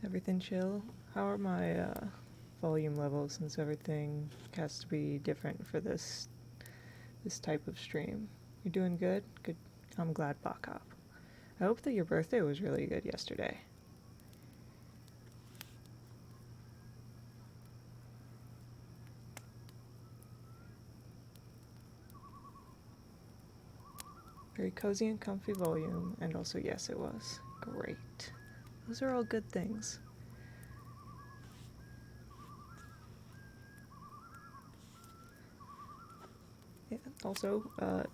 Everything chill? How are my volume levels since everything has to be different for this type of stream? You're doing good? Good. I'm glad, Bakop. I hope that your birthday was really good yesterday. Very cozy and comfy volume, and also yes, it was. Great. Those are all good things. Yeah, also,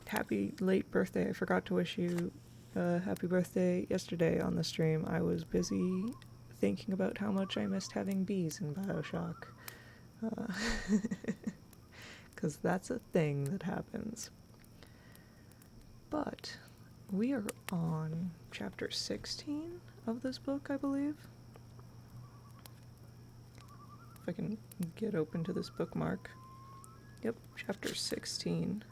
happy late birthday. I forgot to wish you a happy birthday yesterday on the stream. I was busy thinking about how much I missed having bees in Bioshock. Because that's a thing that happens. But we are on chapter 16 of this book, I believe. If I can get open to this bookmark. Yep, chapter 16.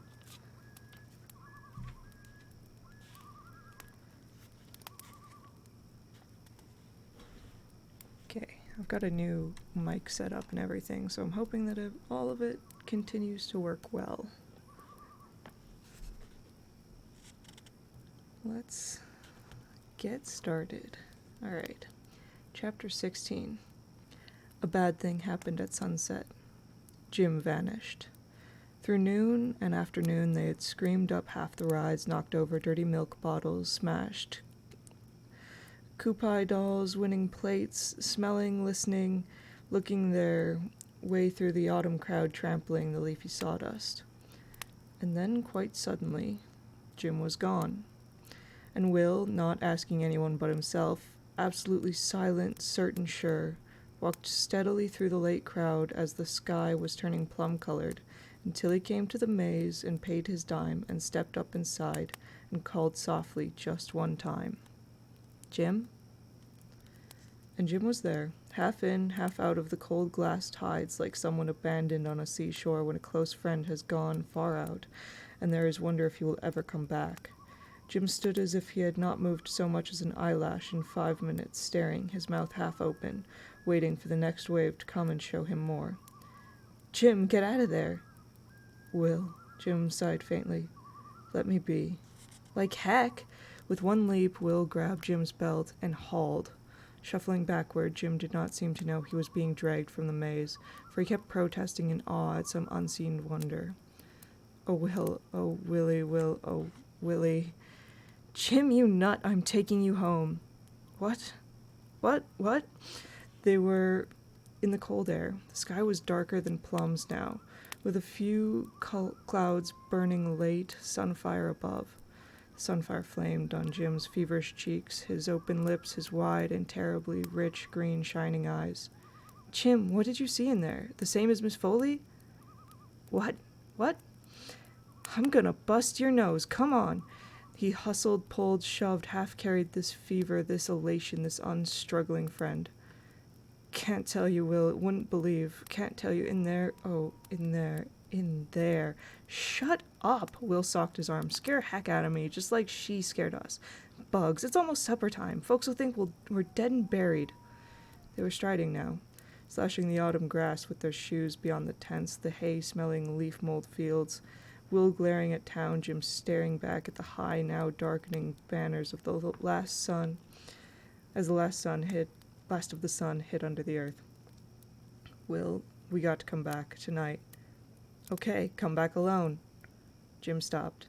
Okay, I've got a new mic set up and everything, so I'm hoping that all of it continues to work well. Let's get started. Alright, chapter 16. A bad thing happened at sunset. Jim vanished. Through noon and afternoon they had screamed up half the rides, knocked over dirty milk bottles, smashed Koopai dolls, winning plates, smelling, listening, looking their way through the autumn crowd trampling the leafy sawdust. And then, quite suddenly, Jim was gone. And Will, not asking anyone but himself, absolutely silent, certain sure, walked steadily through the late crowd as the sky was turning plum-colored, until he came to the maze and paid his dime and stepped up inside and called softly just one time. Jim? And Jim was there, half in, half out of the cold glass tides, like someone abandoned on a seashore when a close friend has gone far out, and there is wonder if he will ever come back. Jim stood as if he had not moved so much as an eyelash in 5 minutes, staring, his mouth half open, waiting for the next wave to come and show him more. Jim, get out of there! Will, Jim sighed faintly. Let me be. Like heck! With one leap, Will grabbed Jim's belt and hauled. Shuffling backward, Jim did not seem to know he was being dragged from the maze, for he kept protesting in awe at some unseen wonder. Oh, Will, oh, Willie, Will, oh, Willie. Jim, you nut, I'm taking you home. What? What? They were in the cold air. The sky was darker than plums now, with a few clouds burning late sunfire above. The sunfire flamed on Jim's feverish cheeks, his open lips, his wide and terribly rich green shining eyes. Jim, what did you see in there? The same as Miss Foley? What? I'm gonna bust your nose, come on. He hustled, pulled, shoved, half-carried this fever, this elation, this unstruggling friend. Can't tell you, Will, it wouldn't believe. Can't tell you, in there, oh, in there. Shut up! Will socked his arm. Scare heck out of me, just like she scared us. Bugs, it's almost supper time. Folks will think we're dead and buried. They were striding now, slashing the autumn grass with their shoes beyond the tents, the hay-smelling leaf-mold fields. Will glaring at town, Jim staring back at the high, now darkening banners of the last sun, as the last of the sun hit under the earth. Will, we got to come back tonight. Okay, come back alone. Jim stopped.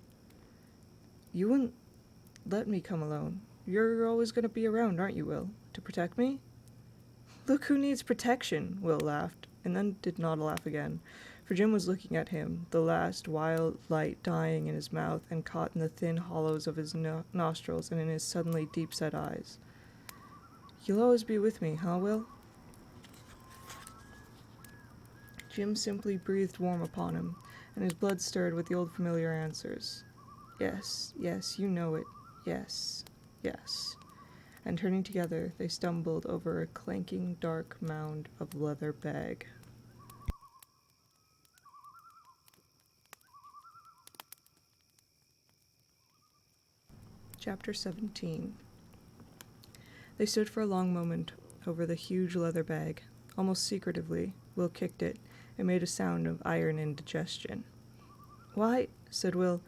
You wouldn't let me come alone. You're always going to be around, aren't you, Will? To protect me? Look who needs protection, Will laughed, and then did not laugh again, for Jim was looking at him, the last wild light dying in his mouth and caught in the thin hollows of his nostrils and in his suddenly deep-set eyes. You'll always be with me, huh, Will? Jim simply breathed warm upon him, and his blood stirred with the old familiar answers. Yes, you know it. Yes. And turning together, they stumbled over a clanking dark mound of leather bag. Chapter 17. They stood for a long moment over the huge leather bag. Almost secretively, Will kicked it and made a sound of iron indigestion. "Why," said Will,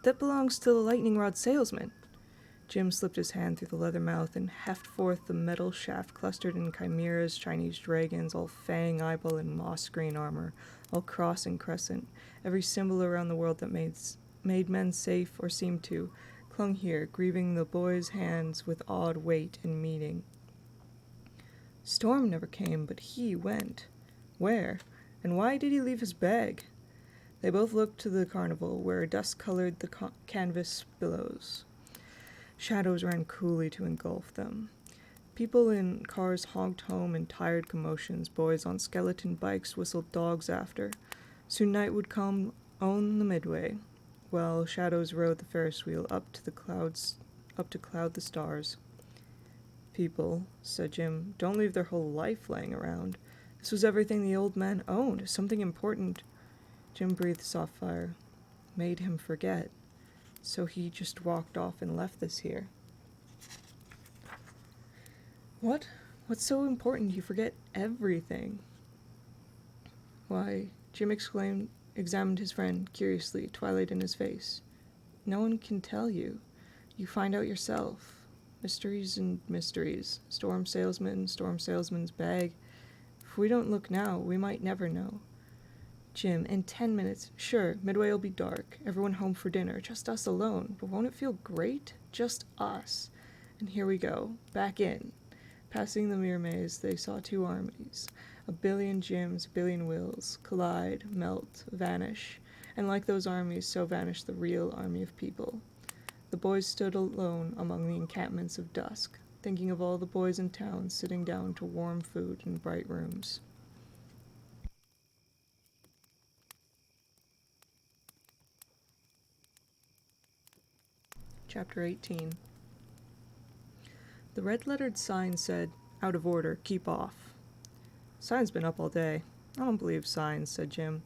"that belongs to the lightning rod salesman." Jim slipped his hand through the leather mouth and heft forth the metal shaft clustered in chimeras, Chinese dragons, all fang, eyeball, and moss-green armor, all cross and crescent. Every symbol around the world that made men safe or seemed to, clung here, grieving the boy's hands with odd weight and meaning. Storm never came, but he went. Where? And why did he leave his bag? They both looked to the carnival, where dust colored the canvas billows. Shadows ran coolly to engulf them. People in cars honked home in tired commotions. Boys on skeleton bikes whistled dogs after. Soon night would come on the midway, while shadows rode the Ferris wheel up to cloud the stars. "People," said Jim, "don't leave their whole life laying around. This was everything the old man owned, something important." Jim breathed soft fire. Made him forget. So he just walked off and left this here. "What? What's so important you forget everything?" "Why," Jim exclaimed, examined his friend curiously, twilight in his face. "No one can tell you. You find out yourself. Mysteries and mysteries. Storm salesman's bag. If we don't look now, we might never know." "Jim, in 10 minutes, sure, Midway'll be dark, everyone home for dinner, just us alone, but won't it feel great? Just us. And here we go, back in." Passing the mirror maze, they saw two armies. A billion Jims, a billion Wills, collide, melt, vanish, and like those armies, so vanished the real army of people. The boys stood alone among the encampments of dusk, thinking of all the boys in town sitting down to warm food in bright rooms. Chapter 18. The red-lettered sign said, "Out of order, keep off." "Sign's been up all day." "I don't believe signs," said Jim.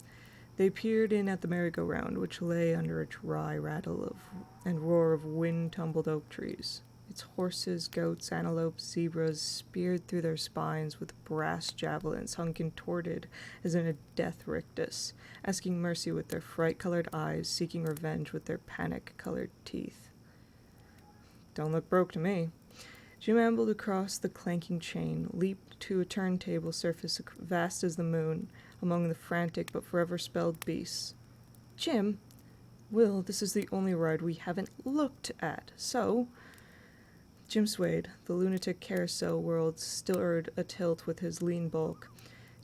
They peered in at the merry-go-round, which lay under a dry rattle and roar of wind-tumbled oak trees. Its horses, goats, antelopes, zebras, speared through their spines with brass javelins, hung contorted as in a death rictus, asking mercy with their fright-colored eyes, seeking revenge with their panic-colored teeth. "Don't look broke to me." Jim ambled across the clanking chain, leaped to a turntable surface vast as the moon, among the frantic but forever spelled beasts. "Jim!" "Will, this is the only ride we haven't looked at, so—" Jim swayed. The lunatic Carousel world stirred atilt with his lean bulk.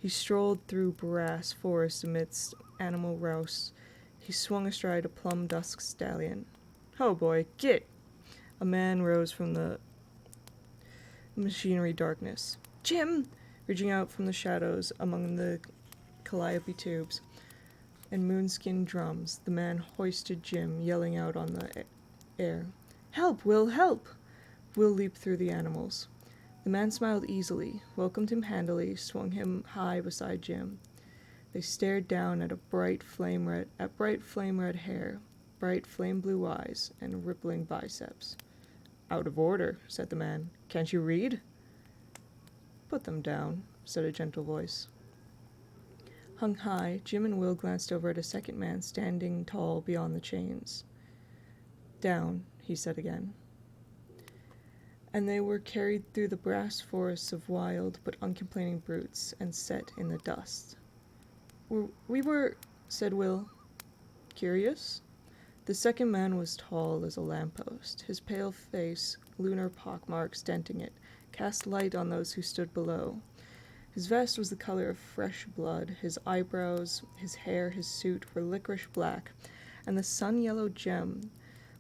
He strolled through brass forest amidst animal rouse. He swung astride a plum dusk stallion. "Ho, boy, get!" A man rose from the machinery darkness. "Jim!" Reaching out from the shadows among the calliope tubes and moonskin drums, the man hoisted Jim, yelling out on the air. "Help, Will, help!" Will leaped through the animals. The man smiled easily, welcomed him handily, swung him high beside Jim. They stared down at bright flame red hair, bright flame blue eyes, and rippling biceps. "Out of order," said the man. "Can't you read?" "Put them down," said a gentle voice. Hung high, Jim and Will glanced over at a second man standing tall beyond the chains. "Down," he said again. And they were carried through the brass forests of wild but uncomplaining brutes and set in the dust. We were, said Will. "Curious?" The second man was tall as a lamppost. His pale face, lunar pockmarks denting it, cast light on those who stood below. His vest was the color of fresh blood. His eyebrows, his hair, his suit were licorice black, and the sun-yellow gem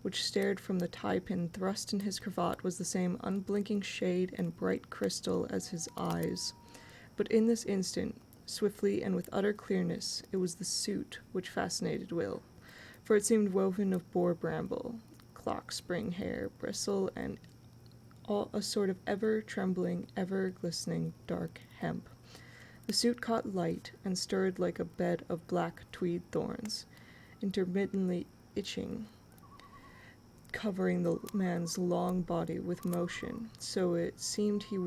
which stared from the tie-pin thrust in his cravat was the same unblinking shade and bright crystal as his eyes. But in this instant, swiftly and with utter clearness, it was the suit which fascinated Will, for it seemed woven of boar bramble, clock spring hair, bristle, and all a sort of ever-trembling, ever-glistening dark hemp. The suit caught light and stirred like a bed of black tweed thorns, intermittently itching. covering the man's long body with motion, so it seemed he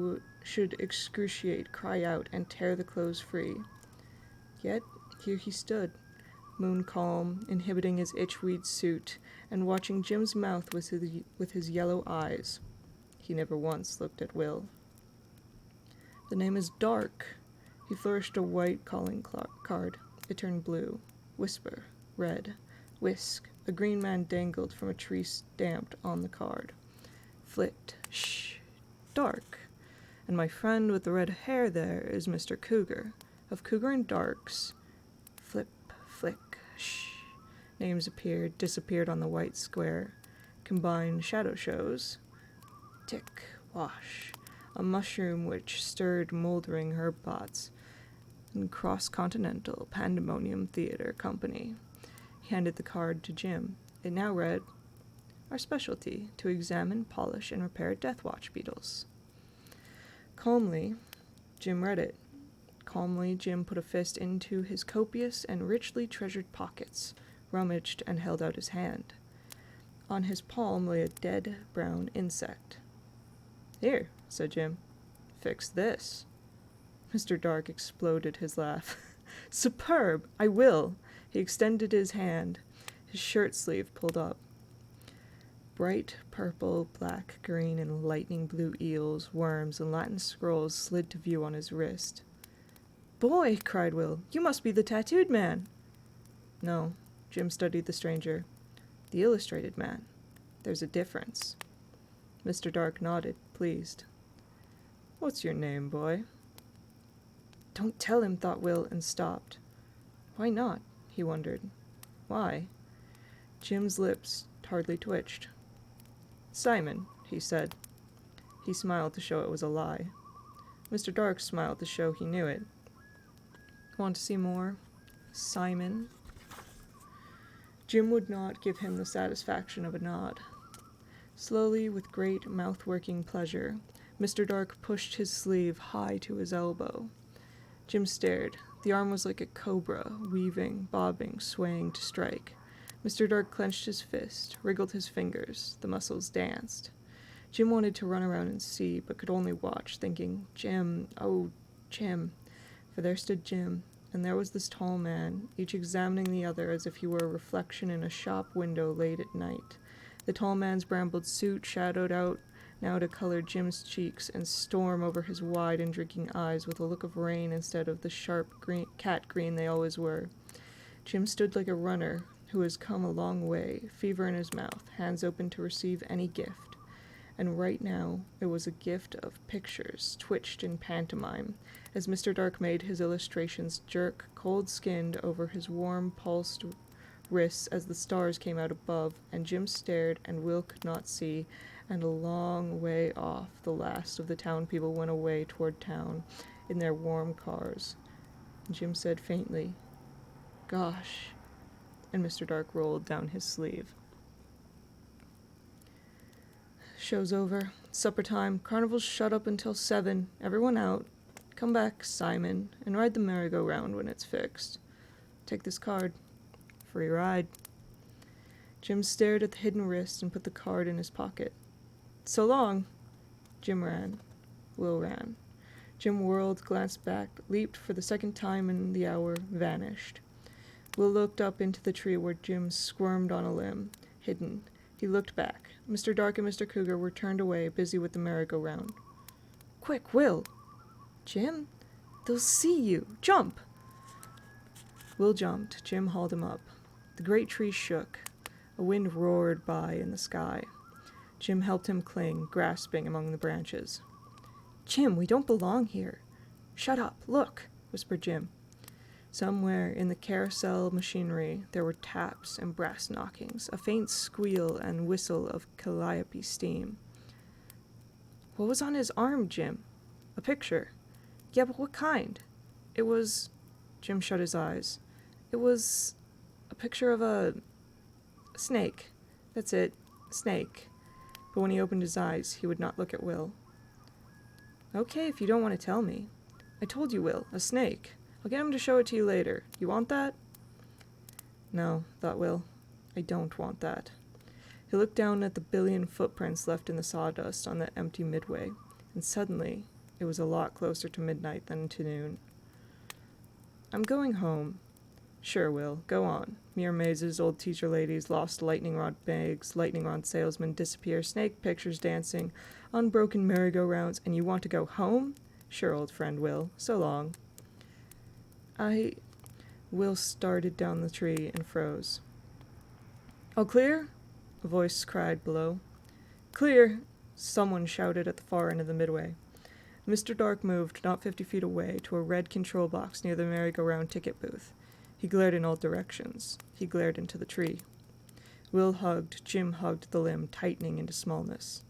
should excruciate, cry out, and tear the clothes free. Yet here he stood, moon calm, inhibiting his itchweed suit, and watching Jim's mouth with his yellow eyes. He never once looked at Will. "The name is Dark." He flourished a white calling card. It turned blue. Whisper. Red. Whisk. A green man dangled from a tree stamped on the card. Flit. Shh. Dark. And my friend with the red hair there is Mr. Cougar, of Cougar and Darks. Flip. Flick. Shh. Names appeared, disappeared on the white square. Combined shadow shows. Tick. Wash. A mushroom which stirred moldering herb pots. And Cross-Continental Pandemonium Theater Company. He handed the card to Jim. It now read, "Our specialty, to examine, polish, and repair death watch beetles." Calmly, Jim read it. Calmly, Jim put a fist into his copious and richly treasured pockets, rummaged, and held out his hand. On his palm lay a dead brown insect. "Here," said Jim. "Fix this." Mr. Dark exploded his laugh. "Superb! I will!" He extended his hand, his shirt sleeve pulled up. Bright purple, black, green, and lightning blue eels, worms, and Latin scrolls slid to view on his wrist. "Boy," cried Will, "you must be the tattooed man." "No," Jim studied the stranger. "The illustrated man. There's a difference." Mr. Dark nodded, pleased. "What's your name, boy?" "Don't tell him," thought Will, and stopped. Why not? He wondered. Why? Jim's lips hardly twitched. "Simon," he said. He smiled to show it was a lie. Mr. Dark smiled to show he knew it. "Want to see more? Simon?" Jim would not give him the satisfaction of a nod. Slowly, with great mouth-working pleasure, Mr. Dark pushed his sleeve high to his elbow. Jim stared. The arm was like a cobra, weaving, bobbing, swaying to strike. Mr. Dark clenched his fist, wriggled his fingers. The muscles danced. Jim wanted to run around and see, but could only watch, thinking, "Jim, oh, Jim." For there stood Jim, and there was this tall man, each examining the other as if he were a reflection in a shop window late at night. The tall man's brambled suit shadowed out now to color Jim's cheeks and storm over his wide and drinking eyes with a look of rain instead of the sharp cat green they always were. Jim stood like a runner who has come a long way, fever in his mouth, hands open to receive any gift. And right now it was a gift of pictures, twitched in pantomime, as Mr. Dark made his illustrations jerk, cold-skinned, over his warm, pulsed wrists as the stars came out above, and Jim stared, and Will could not see, and a long way off the last of the town people went away toward town in their warm cars. Jim said faintly, "Gosh," and Mr. Dark rolled down his sleeve. "Show's over. Supper time. Carnival's shut up until 7. Everyone out. Come back, Simon, and ride the merry-go-round when it's fixed. Take this card. Free ride." Jim stared at the hidden wrist and put the card in his pocket. "So long." Jim ran. Will ran. Jim whirled, glanced back, leaped for the second time in the hour, vanished. Will looked up into the tree where Jim squirmed on a limb, hidden. He looked back. Mr. Dark and Mr. Cougar were turned away, busy with the merry-go-round. "Quick, Will!" "Jim? They'll see you! Jump!" Will jumped. Jim hauled him up. The great tree shook. A wind roared by in the sky. Jim helped him cling, grasping among the branches. "Jim, we don't belong here." "Shut up! Look!" whispered Jim. Somewhere in the carousel machinery there were taps and brass knockings, a faint squeal and whistle of calliope steam. "What was on his arm, Jim?" "A picture." "Yeah, but what kind?" "It was—" Jim shut his eyes. "It was a picture of a snake. That's it, snake." But when he opened his eyes, he would not look at Will. "Okay, if you don't want to tell me." "I told you, Will, a snake. I'll get him to show it to you later. You want that?" No, thought Will. I don't want that. He looked down at the billion footprints left in the sawdust on the empty midway, and suddenly it was a lot closer to midnight than to noon. "I'm going home." "Sure, Will, go on. Mere mazes, old teacher ladies, lost lightning rod bags, lightning rod salesmen disappear, snake pictures dancing, unbroken merry-go-rounds, and you want to go home? Sure, old friend Will, so long." Will started down the tree and froze. "All clear?" a voice cried below. "Clear!" someone shouted at the far end of the midway. Mr. Dark moved not 50 feet away to a red control box near the merry-go-round ticket booth. He glared in all directions. He glared into the tree. Jim hugged the limb, tightening into smallness.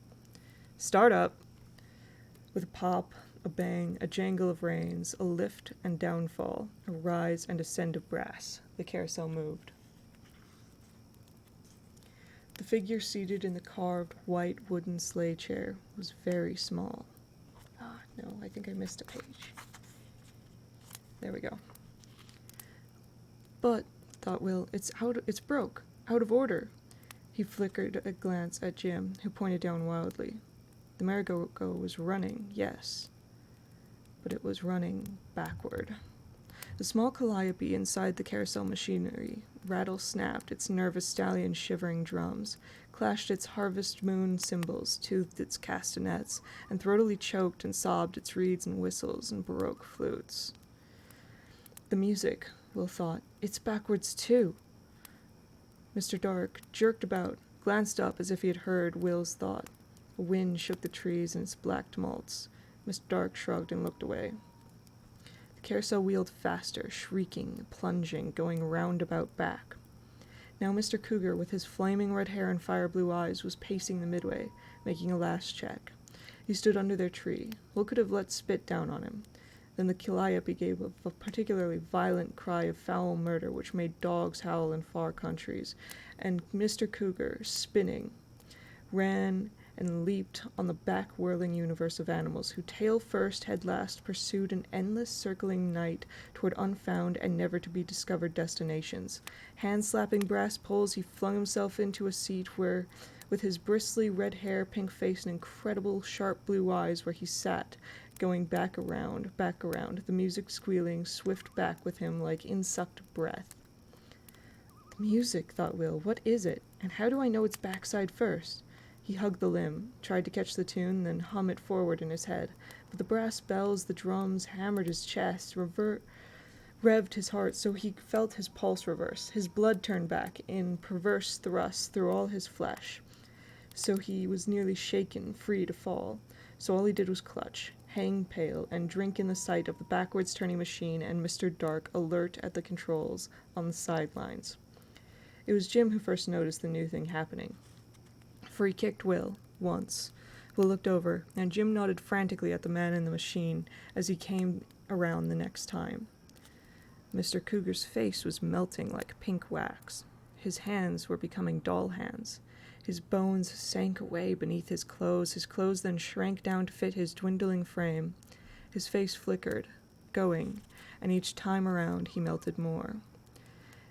"Start up!" With a pop, a bang, a jangle of reins, a lift and downfall, a rise and ascend of brass, the carousel moved. The figure seated in the carved white wooden sleigh chair was very small. No, I think I missed a page. There we go. "But," thought Will, it's broke, out of order." He flickered a glance at Jim, who pointed down wildly. The merry-go-go was running, yes, but it was running backward. The small calliope inside the carousel machinery rattle-snapped its nervous stallion shivering drums, clashed its harvest moon cymbals, toothed its castanets, and throatily choked and sobbed its reeds and whistles and baroque flutes. The music, Will thought, it's backwards too. Mr. Dark jerked about, glanced up as if he had heard Will's thought. A wind shook the trees in its black tumults. Mr. Dark shrugged and looked away. The carousel wheeled faster, shrieking, plunging, going roundabout back. Now Mr. Cougar, with his flaming red hair and fire-blue eyes, was pacing the midway, making a last check. He stood under their tree. Will could have let spit down on him. Then the calliope gave a particularly violent cry of foul murder which made dogs howl in far countries, and Mr. Cougar, spinning, ran and leaped on the back-whirling universe of animals who, tail first, head last, pursued an endless circling night toward unfound and never-to-be-discovered destinations. Hand-slapping brass poles, he flung himself into a seat where, with his bristly red hair, pink face, and incredible sharp blue eyes, where he sat, going back around, the music squealing swift back with him like insucked breath. The music, thought Will, what is it, and how do I know it's backside first? He hugged the limb, tried to catch the tune, then hum it forward in his head, but the brass bells, the drums, hammered his chest, revved his heart so he felt his pulse reverse, his blood turn back in perverse thrusts through all his flesh. So he was nearly shaken, free to fall. So all he did was clutch, hang pale, and drink in the sight of the backwards turning machine and Mr. Dark alert at the controls on the sidelines. It was Jim who first noticed the new thing happening. For he kicked Will, once. Will looked over, and Jim nodded frantically at the man in the machine as he came around the next time. Mr. Cougar's face was melting like pink wax. His hands were becoming doll hands. His bones sank away beneath his clothes then shrank down to fit his dwindling frame. His face flickered, going, and each time around he melted more.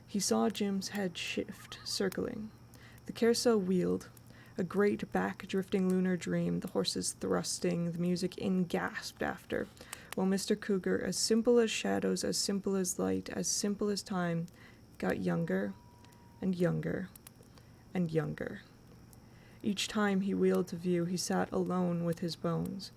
He saw Jim's head shift, circling. The carousel wheeled, a great back-drifting lunar dream, the horses thrusting, the music in-gasped after, while Mr. Cougar, as simple as shadows, as simple as light, as simple as time, got younger and younger and younger. Each time he wheeled to view, he sat alone with his bones,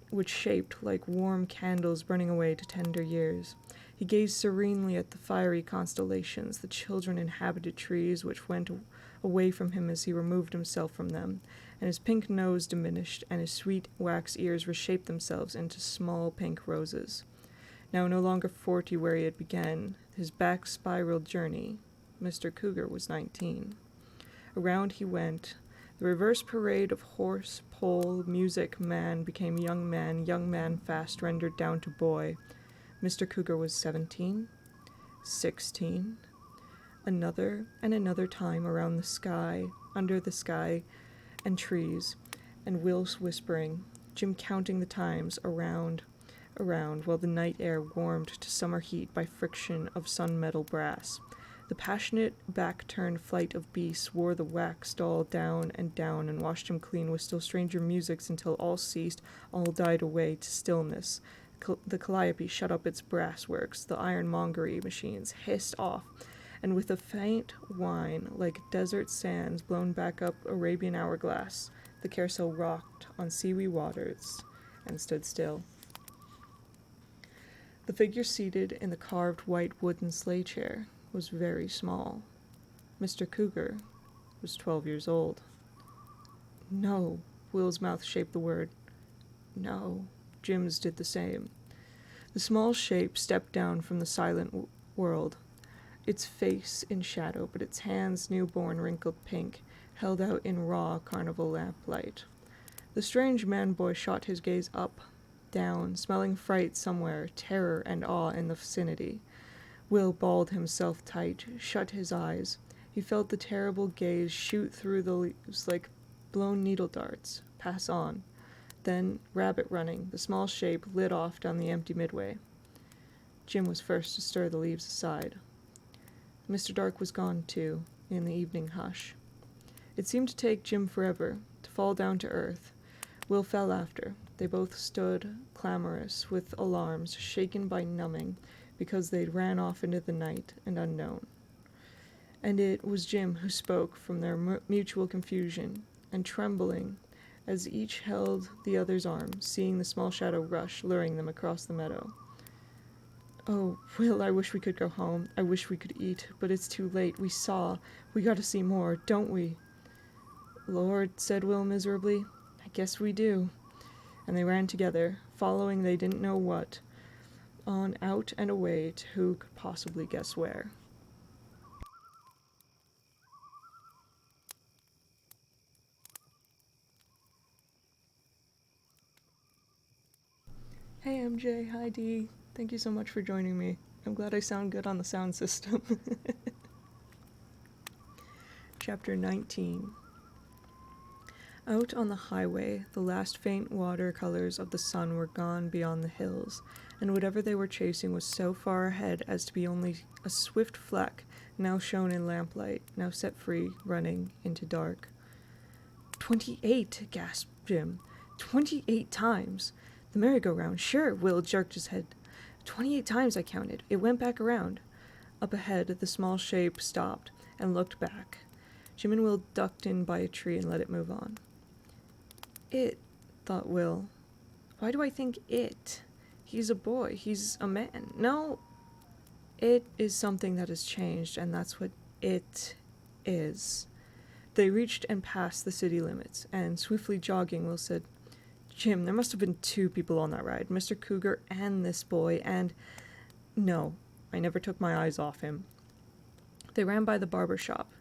which shaped like warm candles burning away to tender years. He gazed serenely at the fiery constellations, the children-inhabited trees which went away from him as he removed himself from them, and his pink nose diminished, and his sweet wax ears reshaped themselves into small pink roses. Now no longer 40 where he had begun his back-spiraled journey, Mr. Cougar was 19. Around he went. The reverse parade of horse, pole, music, man became young man fast rendered down to boy. Mr. Cougar was 17, 16, another and another time around the sky, under the sky and trees, and Will's whispering, Jim counting the times around, while the night air warmed to summer heat by friction of sun-metal brass. The passionate back-turned flight of beasts wore the wax doll down and washed him clean with still stranger musics until all ceased, all died away to stillness. The calliope shut up its brass works, the ironmongery machines hissed off, and with a faint whine, like desert sands blown back up Arabian hourglass, the carousel rocked on seaweed waters and stood still. The figure seated in the carved white wooden sleigh chair was very small. Mr. Cougar was 12 years old. No, Will's mouth shaped the word. No, Jim's did the same. The small shape stepped down from the silent world, its face in shadow, but its hands, newborn, wrinkled pink, held out in raw carnival lamplight. The strange man-boy shot his gaze up, down, smelling fright somewhere, terror and awe in the vicinity. Will balled himself tight, shut his eyes. He felt the terrible gaze shoot through the leaves like blown needle darts, pass on. Then, rabbit running, the small shape lit off down the empty midway. Jim was first to stir the leaves aside. Mr. Dark was gone, too, in the evening hush. It seemed to take Jim forever to fall down to earth. Will fell after. They both stood, clamorous, with alarms, shaken by numbing, because they'd ran off into the night and unknown. And it was Jim who spoke from their mutual confusion, and trembling, as each held the other's arm, seeing the small shadow rush, luring them across the meadow. "Oh, Will, I wish we could go home. I wish we could eat, but it's too late. We gotta see more, don't we?" "Lord," said Will miserably, "I guess we do." And they ran together, following they didn't know what, on out and away to who could possibly guess where. Hey MJ, hi Dee. Thank you so much for joining me. I'm glad I sound good on the sound system. Chapter 19. Out on the highway, the last faint watercolors of the sun were gone beyond the hills, and whatever they were chasing was so far ahead as to be only a swift fleck, now shown in lamplight, now set free, running into dark. 28, gasped Jim. 28 times! The merry-go-round, sure, Will jerked his head. 28 times I counted. It went back around. Up ahead, the small shape stopped and looked back. Jim and Will ducked in by a tree and let it move on. It, thought Will. Why do I think it? He's a boy. He's a man. No. It is something that has changed, and that's what it is. They reached and passed the city limits, and swiftly jogging, Will said, "Jim, there must have been 2 people on that ride, Mr. Cougar and this boy, and—" "No, I never took my eyes off him." They ran by the barber shop.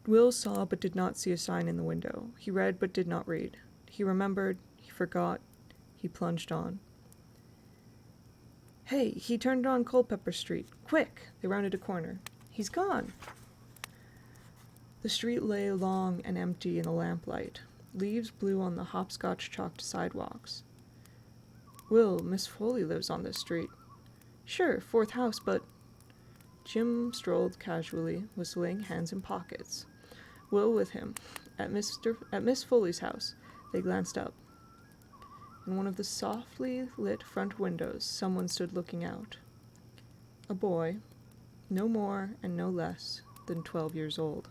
Will saw but did not see a sign in the window. He read but did not read. He remembered, he forgot, he plunged on. "Hey, he turned on Culpeper Street. Quick!" They rounded a corner. "He's gone!" The street lay long and empty in the lamplight. Leaves blew on the hopscotch-chalked sidewalks. "Will, Miss Foley lives on this street." "Sure, 4th house, but—" Jim strolled casually, whistling, hands in pockets. Will with him. At Miss Foley's house, they glanced up. In one of the softly lit front windows, someone stood looking out. A boy, no more and no less than 12 years old.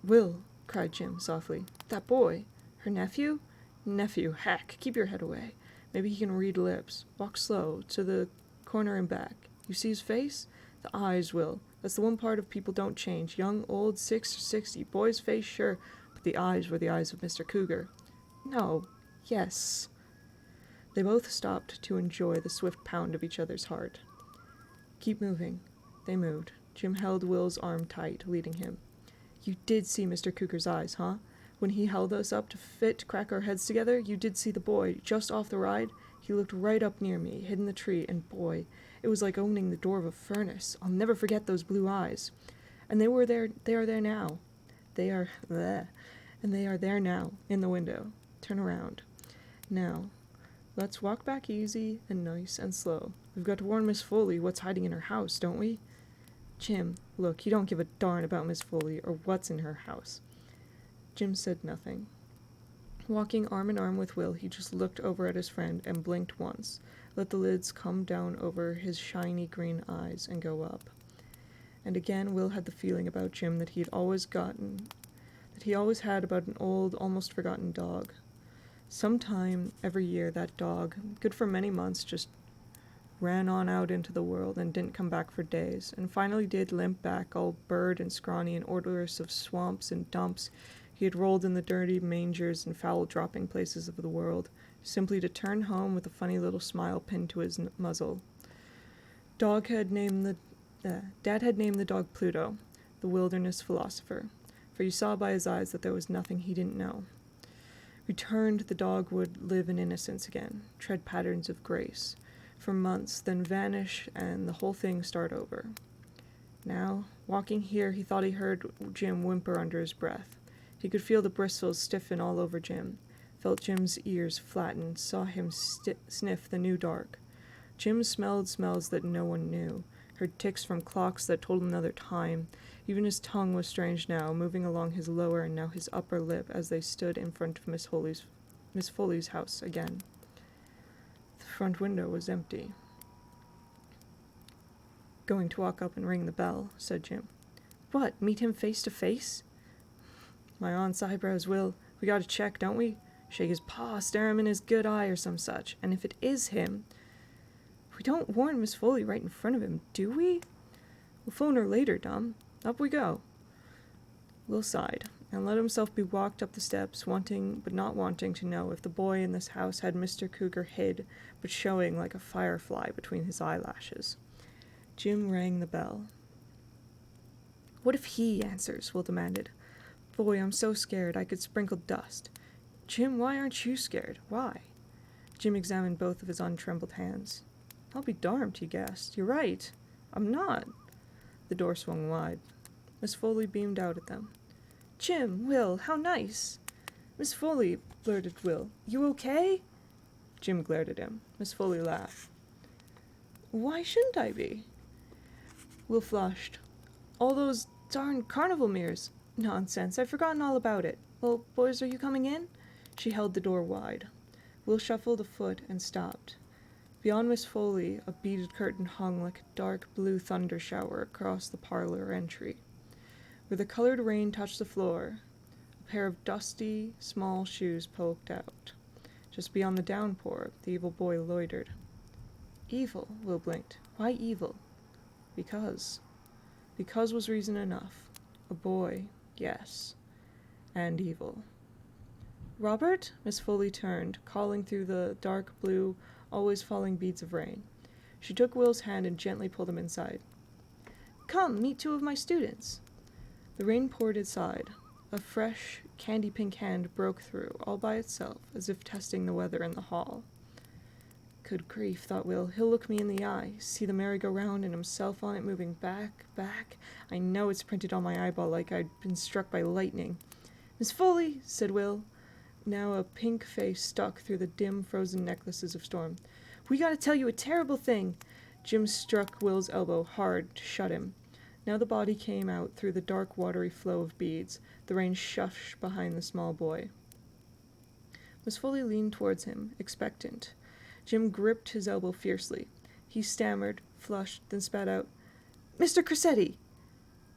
"Will," cried Jim softly. "That boy. Her nephew?" "Nephew, heck, keep your head away. Maybe he can read lips. Walk slow, to the corner and back. You see his face? The eyes, Will. That's the one part of people don't change. Young, old, 6 or 60. Boy's face, sure, but the eyes were the eyes of Mr. Cougar." "No. Yes." They both stopped to enjoy the swift pound of each other's heart. "Keep moving." They moved. Jim held Will's arm tight, leading him. "You did see Mr. Cougar's eyes, huh? When he held us up to crack our heads together, you did see the boy, just off the ride? He looked right up near me, hid in the tree, and boy, it was like opening the door of a furnace. I'll never forget those blue eyes. And they are there now. They are there now, in the window. Turn around. Now, let's walk back easy and nice and slow. We've got to warn Miss Foley what's hiding in her house, don't we?" "Jim, Look, you don't give a darn about Miss Foley or what's in her house. Jim said nothing. Walking arm in arm with Will, he just looked over at his friend and blinked once, let the lids come down over his shiny green eyes and go up. And again Will had the feeling about Jim that he always had about an old, almost forgotten dog. Sometime every year that dog, good for many months, just ran on out into the world and didn't come back for days, and finally did limp back all burred and scrawny and odorous of swamps and dumps he had rolled in the dirty mangers and foul dropping places of the world, simply to turn home with a funny little smile pinned to his muzzle. Dad had named the dog Pluto, the wilderness philosopher, for you saw by his eyes that there was nothing he didn't know. Returned, the dog would live in innocence again, tread patterns of grace, for months, then vanish, and the whole thing start over. Now, walking here, he thought he heard Jim whimper under his breath. He could feel the bristles stiffen all over Jim, felt Jim's ears flatten, saw him sniff the new dark. Jim smelled smells that no one knew, heard ticks from clocks that told another time. Even his tongue was strange now, moving along his lower and now his upper lip as they stood in front of Miss Foley's house again. The front window was empty. Going to walk up and ring the bell, said Jim. What, meet him face to face? My aunt's eyebrows, Will. We gotta check, don't we? Shake his paw, stare him in his good eye or some such, and if it is him... We don't warn Miss Foley right in front of him, do we? We'll phone her later, Dom. Up we go. Will sighed, and let himself be walked up the steps, wanting but not wanting to know if the boy in this house had Mr. Cougar hid, but showing like a firefly between his eyelashes. Jim rang the bell. What if he answers? Will demanded. Boy, I'm so scared I could sprinkle dust. Jim, why aren't you scared? Why? Jim examined both of his untrembled hands. I'll be darned, he gasped. You're right. I'm not. The door swung wide. Miss Foley beamed out at them. Jim, Will, how nice. Miss Foley, blurted Will. You okay? Jim glared at him. Miss Foley laughed. Why shouldn't I be? Will flushed. All those darn carnival mirrors. Nonsense, I've forgotten all about it. Well, boys, are you coming in? She held the door wide. Will shuffled a foot and stopped. Beyond Miss Foley, a beaded curtain hung like a dark blue thunder shower across the parlor entry. Where the colored rain touched the floor, a pair of dusty, small shoes poked out. Just beyond the downpour, the evil boy loitered. Evil, Will blinked. Why evil? Because. Because was reason enough. A boy, yes. And evil. Robert? Miss Foley turned, calling through the dark blue, always falling beads of rain. She took Will's hand and gently pulled him inside. Come, meet two of my students. The rain poured inside. A fresh, candy-pink hand broke through, all by itself, as if testing the weather in the hall. Good grief, thought Will, he'll look me in the eye, see the merry-go-round and himself on it moving back. I know it's printed on my eyeball like I'd been struck by lightning. Miss Foley, said Will. Now a pink face stuck through the dim, frozen necklaces of storm. We gotta tell you a terrible thing. Jim struck Will's elbow hard to shut him. Now the body came out through the dark, watery flow of beads. The rain shushed behind the small boy. Miss Foley leaned towards him, expectant. Jim gripped his elbow fiercely. He stammered, flushed, then spat out, Mr. Cressetti!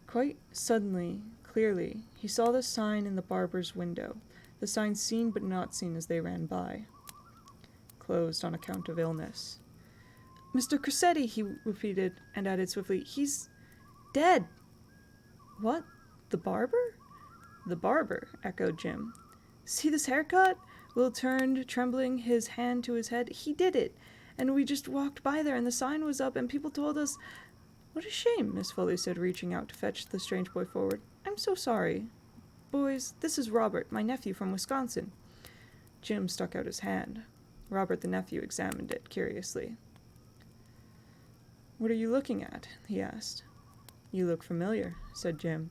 Quite suddenly, clearly, he saw the sign in the barber's window. The sign seen but not seen as they ran by. Closed on account of illness. Mr. Cressetti, he repeated, and added swiftly, he's dead. What? The barber? The barber, echoed Jim. See this haircut? Will turned, trembling, his hand to his head. He did it, and we just walked by there, and the sign was up, and people told us... What a shame, Miss Foley said, reaching out to fetch the strange boy forward. I'm so sorry. Boys, this is Robert, my nephew from Wisconsin. Jim stuck out his hand. Robert the nephew examined it curiously. What are you looking at? He asked. You look familiar, said Jim.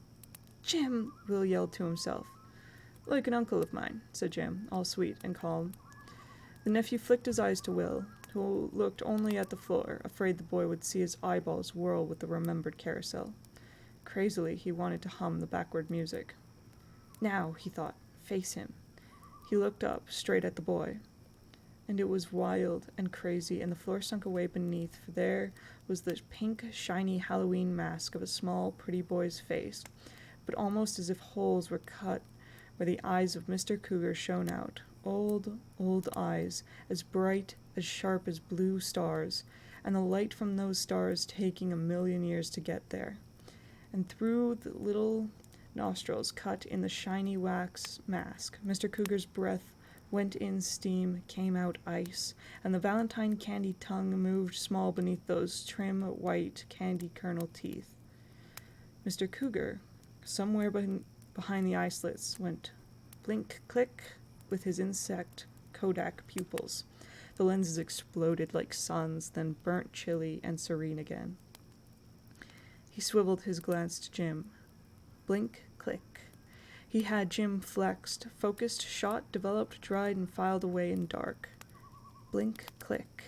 Jim, Will yelled to himself. Like an uncle of mine, said Jim, all sweet and calm. The nephew flicked his eyes to Will, who looked only at the floor, afraid the boy would see his eyeballs whirl with the remembered carousel. Crazily, he wanted to hum the backward music. Now, he thought, face him. He looked up, straight at the boy. And it was wild and crazy, and the floor sunk away beneath, for there was the pink, shiny Halloween mask of a small, pretty boy's face, but almost as if holes were cut where the eyes of Mr. Cougar shone out. Old, old eyes, as bright, as sharp as blue stars, and the light from those stars taking 1,000,000 years to get there. And through the little nostrils cut in the shiny wax mask, Mr. Cougar's breath went in steam, came out ice, and the Valentine candy tongue moved small beneath those trim, white, candy kernel teeth. Mr. Cougar, somewhere behind the eye slits, went blink-click with his insect Kodak pupils. The lenses exploded like suns, then burnt chilly and serene again. He swiveled his glance to Jim. Blink-click. He had Jim flexed, focused, shot, developed, dried, and filed away in dark. Blink-click.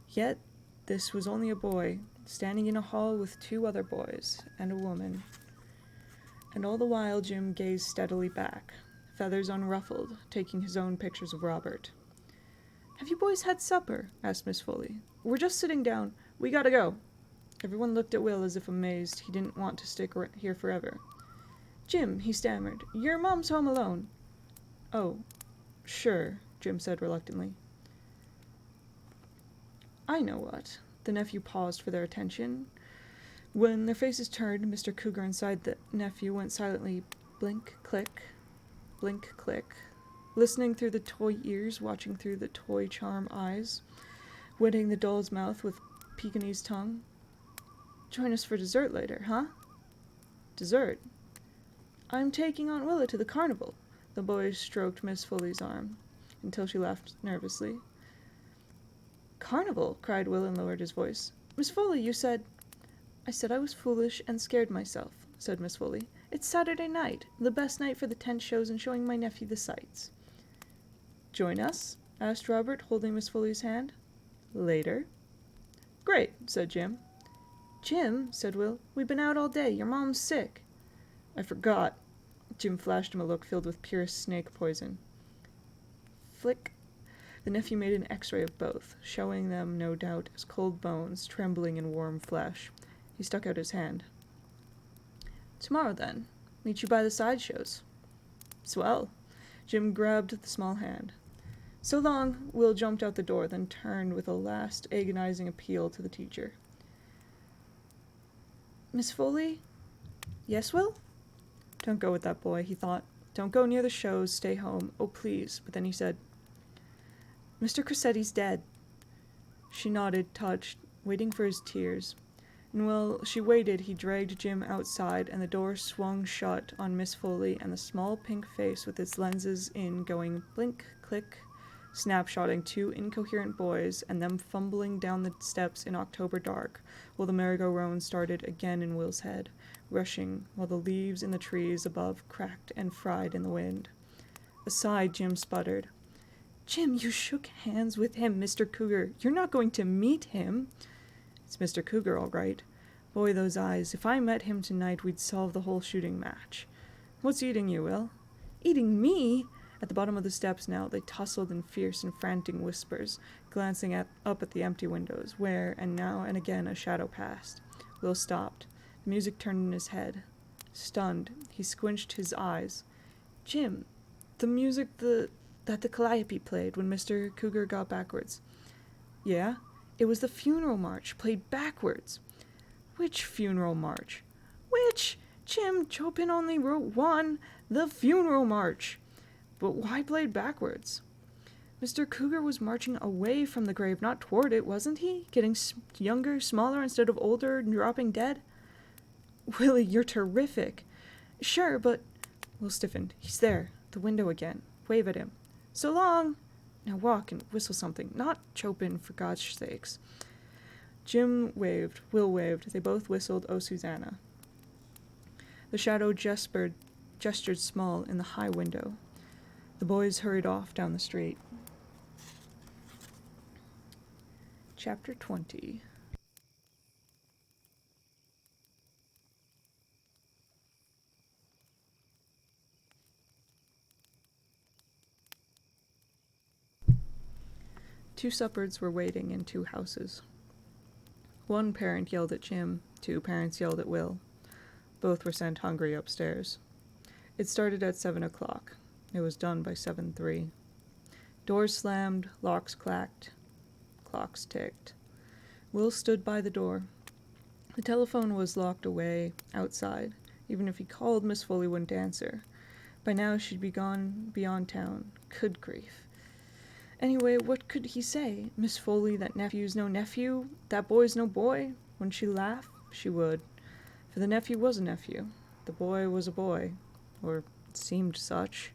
Yet this was only a boy, standing in a hall with 2 other boys, and a woman. And all the while Jim gazed steadily back, feathers unruffled, taking his own pictures of Robert. "Have you boys had supper?" asked Miss Foley. "We're just sitting down. We gotta go." Everyone looked at Will as if amazed. He didn't want to stick here forever. "Jim," he stammered, "your mom's home alone." "Oh, sure," Jim said reluctantly. "I know what." The nephew paused for their attention. When their faces turned, Mr. Cougar inside the nephew went silently blink-click, blink-click, listening through the toy ears, watching through the toy charm eyes, wetting the doll's mouth with Pekingese tongue. "Join us for dessert later, huh?" "Dessert?" "I'm taking Aunt Willa to the carnival." The boy stroked Miss Foley's arm until she laughed nervously. "Carnival?" cried Will and lowered his voice. "Miss Foley, you said—" "I said I was foolish and scared myself," said Miss Foley. "It's Saturday night, the best night for the tent shows and showing my nephew the sights." "Join us?" asked Robert, holding Miss Foley's hand. "Later?" "Great," said Jim. "Jim," said Will, "we've been out all day. Your mom's sick." "I forgot." Jim flashed him a look filled with purest snake poison. Flick. The nephew made an x-ray of both, showing them, no doubt, as cold bones, trembling in warm flesh. He stuck out his hand. "Tomorrow, then. Meet you by the sideshows." "Swell." Jim grabbed the small hand. "So long." Will jumped out the door, then turned with a last agonizing appeal to the teacher. "Miss Foley?" "Yes, Will?" "Don't go with that boy," he thought. "Don't go near the shows. Stay home. Oh, please." But then he said, "Mr. Cressetti's dead." She nodded, touched, waiting for his tears. And while she waited, he dragged Jim outside, and the door swung shut on Miss Foley and the small pink face with its lenses in going blink-click, snapshotting 2 incoherent boys and them fumbling down the steps in October dark, while the merry-go-round started again in Will's head, rushing while the leaves in the trees above cracked and fried in the wind. Aside, Jim sputtered, "Jim, you shook hands with him, Mr. Cougar. You're not going to meet him." "It's Mr. Cougar, all right. Boy, those eyes. If I met him tonight, we'd solve the whole shooting match. What's eating you, Will?" "Eating me?" At the bottom of the steps now, they tussled in fierce and frantic whispers, glancing up at the empty windows, where, and now and again, a shadow passed. Will stopped. The music turned in his head. Stunned, he squinched his eyes. "Jim, the music that the calliope played when Mr. Cougar got backwards." "Yeah? It was the funeral march, played backwards." "Which funeral march?" "Which? Jim, Chopin only wrote one. The funeral march." "But why played backwards?" "Mr. Cougar was marching away from the grave, not toward it, wasn't he? Getting younger, smaller, instead of older, and dropping dead." "Willie, you're terrific." "Sure, but—" Will stiffened. "He's there. The window again. Wave at him." "So long." "Now walk and whistle something. Not Chopin, for God's sakes." Jim waved. Will waved. They both whistled "Oh, Susanna." The shadow gestured small in the high window. The boys hurried off down the street. Chapter 20. Two suppers were waiting in two houses. One parent yelled at Jim, two parents yelled at Will. Both were sent hungry upstairs. It started at 7 o'clock. It was done by 7:03. Doors slammed, locks clacked, clocks ticked. Will stood by the door. The telephone was locked away, outside. Even if he called, Miss Foley wouldn't answer. By now she'd be gone beyond town. Good grief. Anyway, what could he say? Miss Foley, that nephew's no nephew? That boy's no boy? Wouldn't she laugh? She would. For the nephew was a nephew. The boy was a boy. Or it seemed such.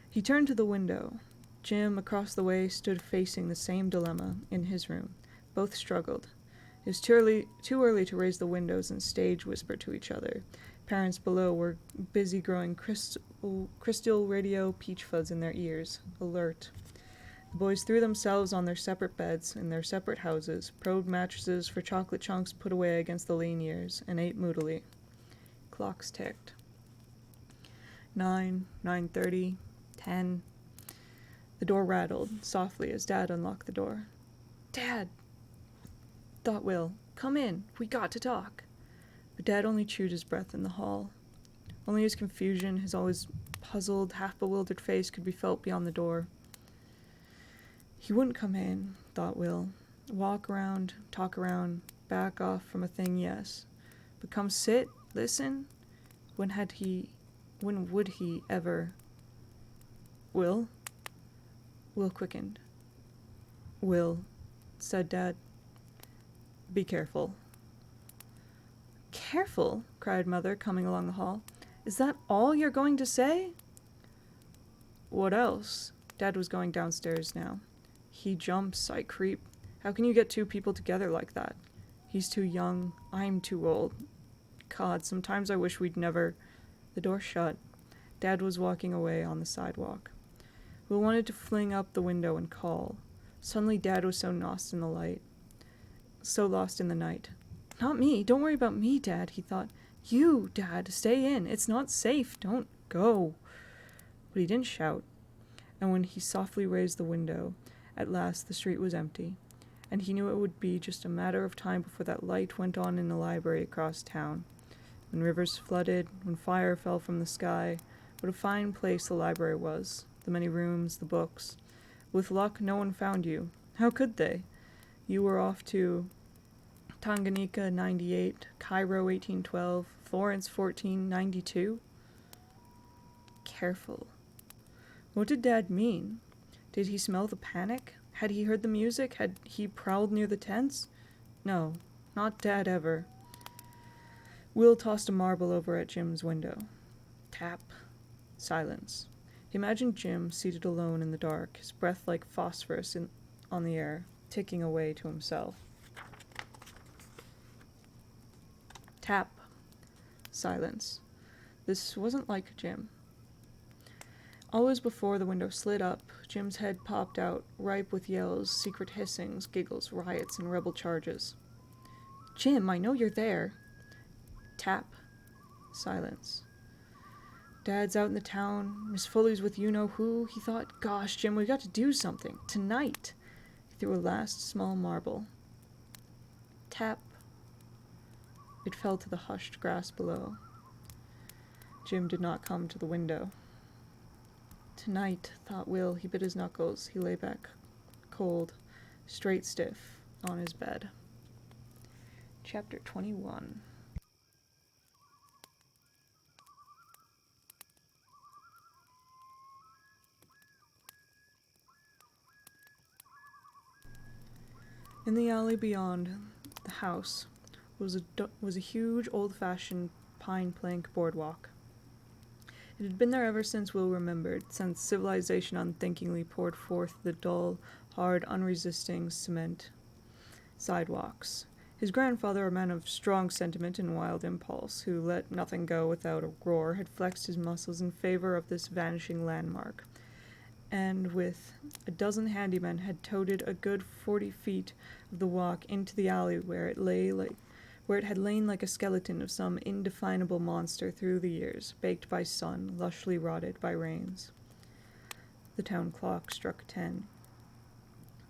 He turned to the window. Jim, across the way, stood facing the same dilemma in his room. Both struggled. It was too early to raise the windows and stage whisper to each other. Parents below were busy growing crystal radio peach fuzz in their ears, alert. The boys threw themselves on their separate beds in their separate houses, probed mattresses for chocolate chunks put away against the lean years, and ate moodily. Clocks ticked. 9, 9:30, 10. The door rattled softly as Dad unlocked the door. "Dad!" thought Will. "Come in. We got to talk." But Dad only chewed his breath in the hall. Only his confusion, his always puzzled, half-bewildered face could be felt beyond the door. He wouldn't come in, thought Will. Walk around, talk around, back off from a thing, yes. But come sit, listen? When would he ever? Will? Will quickened. "Will," said Dad. "Be careful." "Careful?" cried Mother, coming along the hall. "Is that all you're going to say?" "What else?" Dad was going downstairs now. "He jumps, I creep. How can you get two people together like that? He's too young, I'm too old. God, sometimes I wish we'd never—" The door shut. Dad was walking away on the sidewalk. Will wanted to fling up the window and call. Suddenly Dad was so lost in the light. So lost in the night. "Not me. Don't worry about me, Dad," he thought. "You, Dad, stay in. It's not safe. Don't go." But he didn't shout. And when he softly raised the window, at last the street was empty. And he knew it would be just a matter of time before that light went on in the library across town. When rivers flooded, when fire fell from the sky, what a fine place the library was. The many rooms, the books. With luck, no one found you. How could they? You were off to Tanganyika 98, Cairo 1812, Florence 1492. Careful. What did Dad mean? Did he smell the panic? Had he heard the music? Had he prowled near the tents? No, not Dad ever. Will tossed a marble over at Jim's window. Tap. Silence. He imagined Jim seated alone in the dark, his breath like phosphorus on the air, ticking away to himself. Tap. Silence. This wasn't like Jim. Always before the window slid up, Jim's head popped out, ripe with yells, secret hissings, giggles, riots, and rebel charges. "Jim, I know you're there." Tap. Silence. Dad's out in the town. Miss Foley's with you-know-who. He thought, gosh, Jim, we've got to do something. Tonight. He threw a last small marble. Tap. It fell to the hushed grass below. Jim did not come to the window. Tonight, thought Will. He bit his knuckles. He lay back, cold, straight stiff, on his bed. Chapter 21. In the alley beyond the house was a huge, old-fashioned pine plank boardwalk. It had been there ever since Will remembered, since civilization unthinkingly poured forth the dull, hard, unresisting cement sidewalks. His grandfather, a man of strong sentiment and wild impulse, who let nothing go without a roar, had flexed his muscles in favor of this vanishing landmark, and with a dozen handymen had toted a good 40 feet of the walk into the alley where it had lain like a skeleton of some indefinable monster through the years, baked by sun, lushly rotted by rains. The town clock struck 10.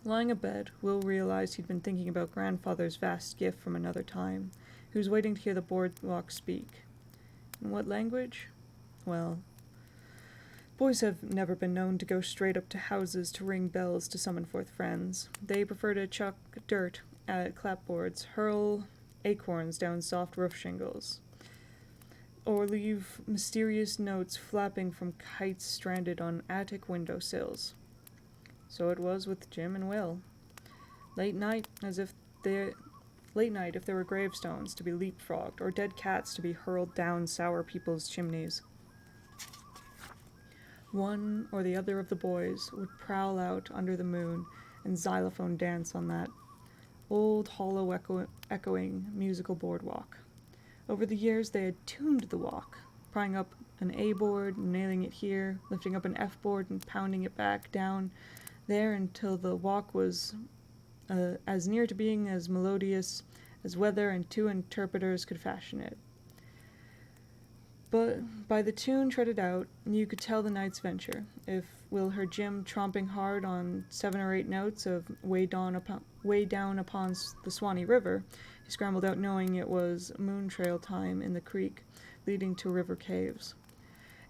Lying abed, Will realized he'd been thinking about grandfather's vast gift from another time. He was waiting to hear the boardwalk speak. In what language? Well, boys have never been known to go straight up to houses to ring bells to summon forth friends. They prefer to chuck dirt at clapboards, hurl acorns down soft roof shingles, or leave mysterious notes flapping from kites stranded on attic window sills. So it was with Jim and Will. Late night, if there were gravestones to be leapfrogged, or dead cats to be hurled down sour people's chimneys. One or the other of the boys would prowl out under the moon and xylophone dance on that old, hollow, echoing musical boardwalk. Over the years, they had tuned the walk, prying up an A board, nailing it here, lifting up an F board and pounding it back down there until the walk was as near to being as melodious as weather and two interpreters could fashion it. But by the tune treaded out, you could tell the night's venture. If Will heard Jim tromping hard on 7 or 8 notes of way down upon the Swanee River, he scrambled out knowing it was moon trail time in the creek leading to river caves.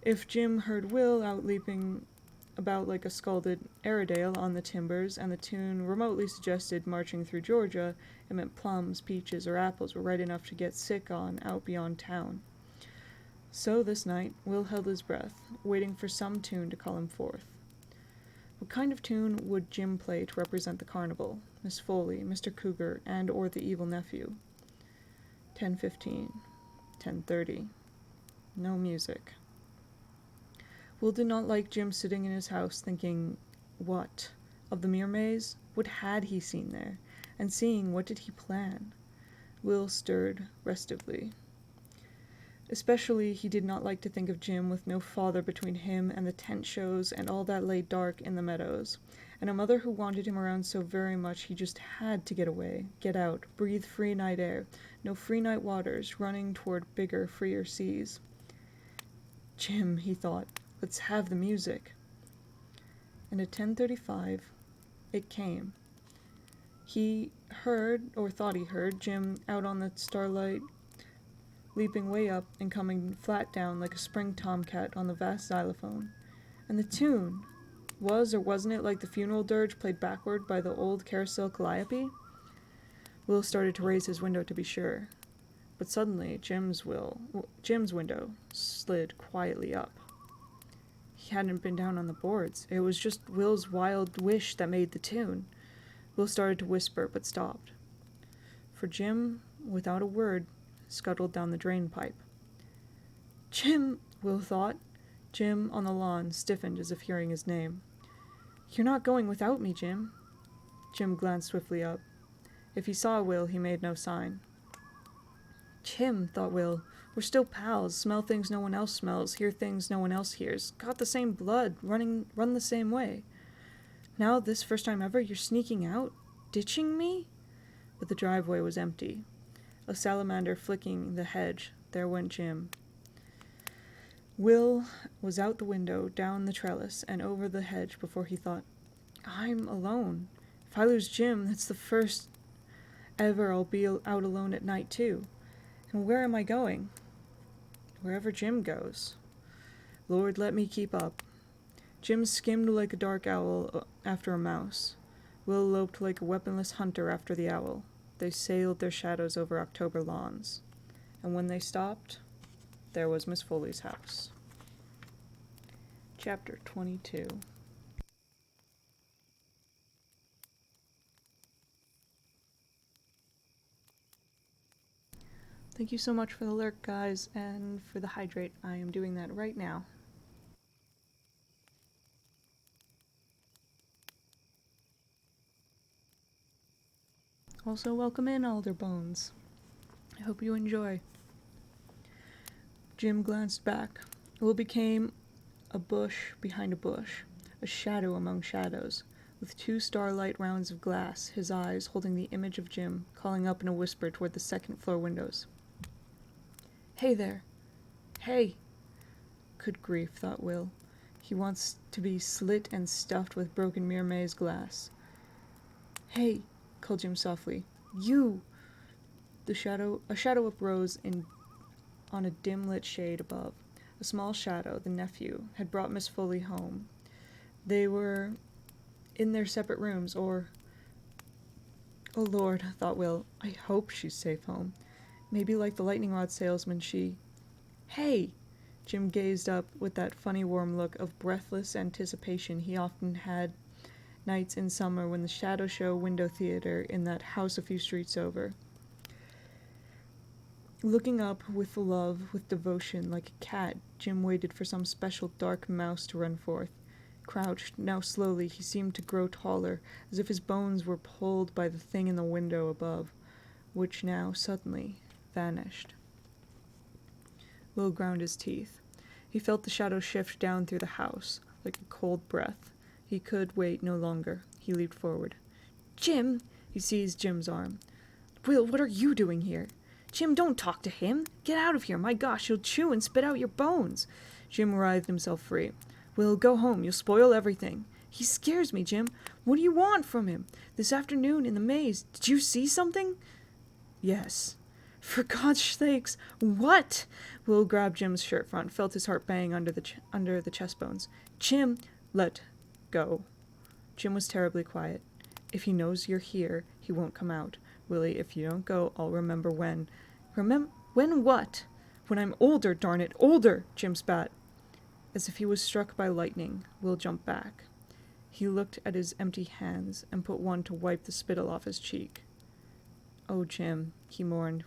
If Jim heard Will out leaping about like a scalded Airedale on the timbers, and the tune remotely suggested marching through Georgia, it meant plums, peaches, or apples were right enough to get sick on out beyond town. So this night, Will held his breath, waiting for some tune to call him forth. What kind of tune would Jim play to represent the carnival, Miss Foley, Mr. Cougar, and or the evil nephew? 10:15, 10:30. No music. Will did not like Jim sitting in his house thinking, what? Of the mere maze? What had he seen there? And seeing, what did he plan? Will stirred restively. Especially he did not like to think of Jim with no father between him and the tent shows and all that lay dark in the meadows, and a mother who wanted him around so very much he just had to get away, get out, breathe free night air, no free night waters running toward bigger, freer seas. Jim, he thought, let's have the music. And at 10:35, it came. He heard, or thought he heard, Jim out on the starlight, leaping way up and coming flat down like a spring tomcat on the vast xylophone. And the tune was, or wasn't it, like the funeral dirge played backward by the old Carousel calliope? Will started to raise his window to be sure, but suddenly Jim's window slid quietly up. He hadn't been down on the boards. It was just Will's wild wish that made the tune. Will started to whisper, but stopped. For Jim, without a word, scuttled down the drain pipe. Jim, Will thought. Jim, on the lawn, stiffened as if hearing his name. You're not going without me, Jim. Jim glanced swiftly up. If he saw Will, he made no sign. Jim, thought Will, we're still pals, smell things no one else smells, hear things no one else hears, got the same blood, run the same way. Now, this first time ever, you're sneaking out? Ditching me? But the driveway was empty. A salamander flicking the hedge, there went Jim. Will was out the window, down the trellis, and over the hedge before he thought, I'm alone. If I lose Jim, that's the first ever I'll be out alone at night, too. And where am I going? Wherever Jim goes. Lord, let me keep up. Jim skimmed like a dark owl after a mouse. Will loped like a weaponless hunter after the owl. They sailed their shadows over October lawns. And when they stopped, there was Miss Foley's house. Chapter 22. Thank you so much for the lurk, guys, and for the hydrate. I am doing that right now. Also, welcome in, Alderbones. I hope you enjoy. Jim glanced back. Will became a bush behind a bush, a shadow among shadows, with 2 starlight rounds of glass, his eyes holding the image of Jim, calling up in a whisper toward the second-floor windows. Hey there. Hey. Good grief, thought Will. He wants to be slit and stuffed with broken Miramaze glass. "Hey," called Jim softly. "You!" A shadow uprose on a dim-lit shade above. A small shadow, the nephew, had brought Miss Foley home. They were in their separate rooms, or... "Oh Lord," thought Will, "I hope she's safe home. Maybe like the lightning rod salesman she..." "Hey!" Jim gazed up with that funny warm look of breathless anticipation he often had nights in summer when the shadow show window theater in that house a few streets over. Looking up with love, with devotion, like a cat, Jim waited for some special dark mouse to run forth. Crouched, now slowly, he seemed to grow taller, as if his bones were pulled by the thing in the window above, which now, suddenly, vanished. Will ground his teeth. He felt the shadow shift down through the house, like a cold breath. He could wait no longer. He leaped forward. "Jim!" He seized Jim's arm. "Will, what are you doing here?" "Jim, don't talk to him. Get out of here. My gosh, he'll chew and spit out your bones." Jim writhed himself free. "Will, go home. You'll spoil everything." "He scares me, Jim. What do you want from him? This afternoon in the maze, did you see something?" "Yes." "For God's sakes, what?" Will grabbed Jim's shirt front, felt his heart bang under the chest bones. "Jim, let go." Jim was terribly quiet. "If he knows you're here, he won't come out. Willie, if you don't go, I'll remember when." When what?" "When I'm older, darn it, older!" Jim spat. As if he was struck by lightning, Will jumped back. He looked at his empty hands and put one to wipe the spittle off his cheek. "Oh, Jim," he mourned.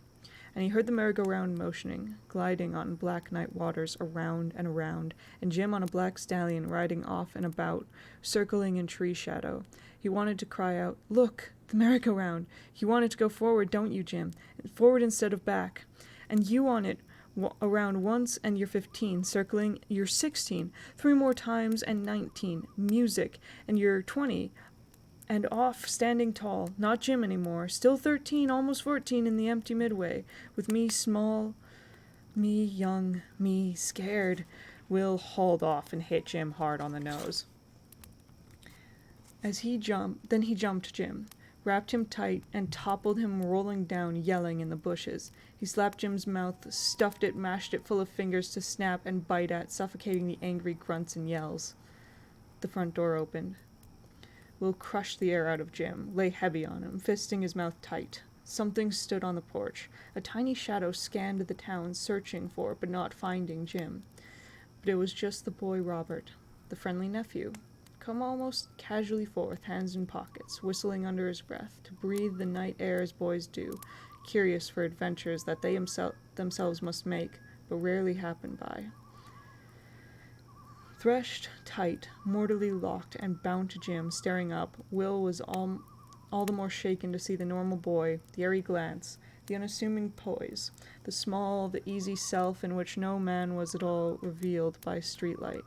And he heard the merry-go-round motioning, gliding on black night waters around and around, and Jim on a black stallion riding off and about, circling in tree shadow. He wanted to cry out, "Look, the merry-go-round!" He wanted to go forward, don't you, Jim? Forward instead of back. "And you on it around once and you're 15, circling, you're 16, 3 more times and 19, music, and you're 20, and off, standing tall, not Jim anymore, still 13, almost 14 in the empty midway, with me small, me young, me scared." Will hauled off and hit Jim hard on the nose. Then he jumped Jim, wrapped him tight, and toppled him rolling down, yelling, in the bushes. He slapped Jim's mouth, stuffed it, mashed it full of fingers to snap and bite at, suffocating the angry grunts and yells. The front door opened. Will crushed the air out of Jim, lay heavy on him, fisting his mouth tight. Something stood on the porch. A tiny shadow scanned the town, searching for, but not finding, Jim. But it was just the boy Robert, the friendly nephew, come almost casually forth, hands in pockets, whistling under his breath, to breathe the night air as boys do, curious for adventures that they themselves must make, but rarely happen by. Threshed tight, mortally locked, and bound to Jim, staring up, Will was all the more shaken to see the normal boy, the airy glance, the unassuming poise, the small, the easy self in which no man was at all revealed by streetlight.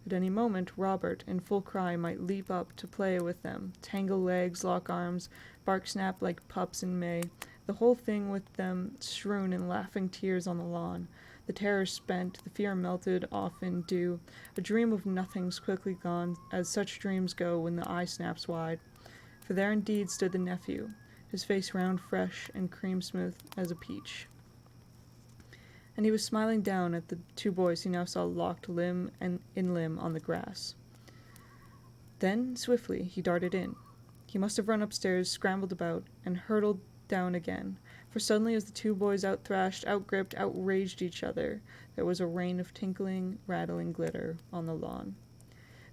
At any moment, Robert, in full cry, might leap up to play with them, tangle legs, lock arms, bark snap like pups in May, the whole thing with them strewn in laughing tears on the lawn. The terror spent, the fear melted off in dew, a dream of nothings quickly gone, as such dreams go when the eye snaps wide. For there indeed stood the nephew, his face round, fresh, and cream-smooth as a peach. And he was smiling down at the 2 boys he now saw locked limb and in limb on the grass. Then, swiftly, he darted in. He must have run upstairs, scrambled about, and hurtled down again, for suddenly as the 2 boys out-thrashed, out-gripped, outraged each other, there was a rain of tinkling, rattling glitter on the lawn.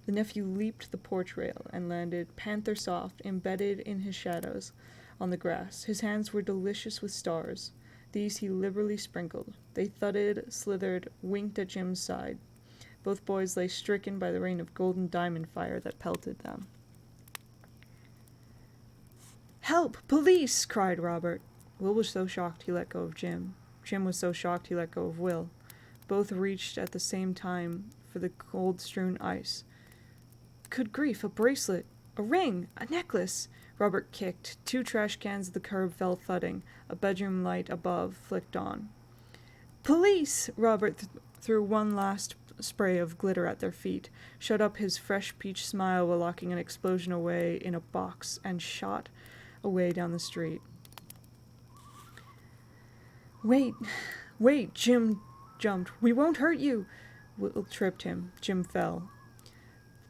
The nephew leaped the porch rail and landed, panther-soft, embedded in his shadows, on the grass. His hands were delicious with stars. These he liberally sprinkled. They thudded, slithered, winked at Jim's side. Both boys lay stricken by the rain of golden diamond fire that pelted them. "Help! Police!" cried Robert. Will was so shocked he let go of Jim. Jim was so shocked he let go of Will. Both reached at the same time for the cold-strewn ice. "Good grief, a bracelet! A ring! A necklace!" Robert kicked. 2 trash cans at the curb fell thudding. A bedroom light above flicked on. "Police!" Robert threw one last spray of glitter at their feet, shut up his fresh peach smile while locking an explosion away in a box, and shot away down the street. Wait, Jim jumped. We won't hurt you. Will tripped him. Jim fell.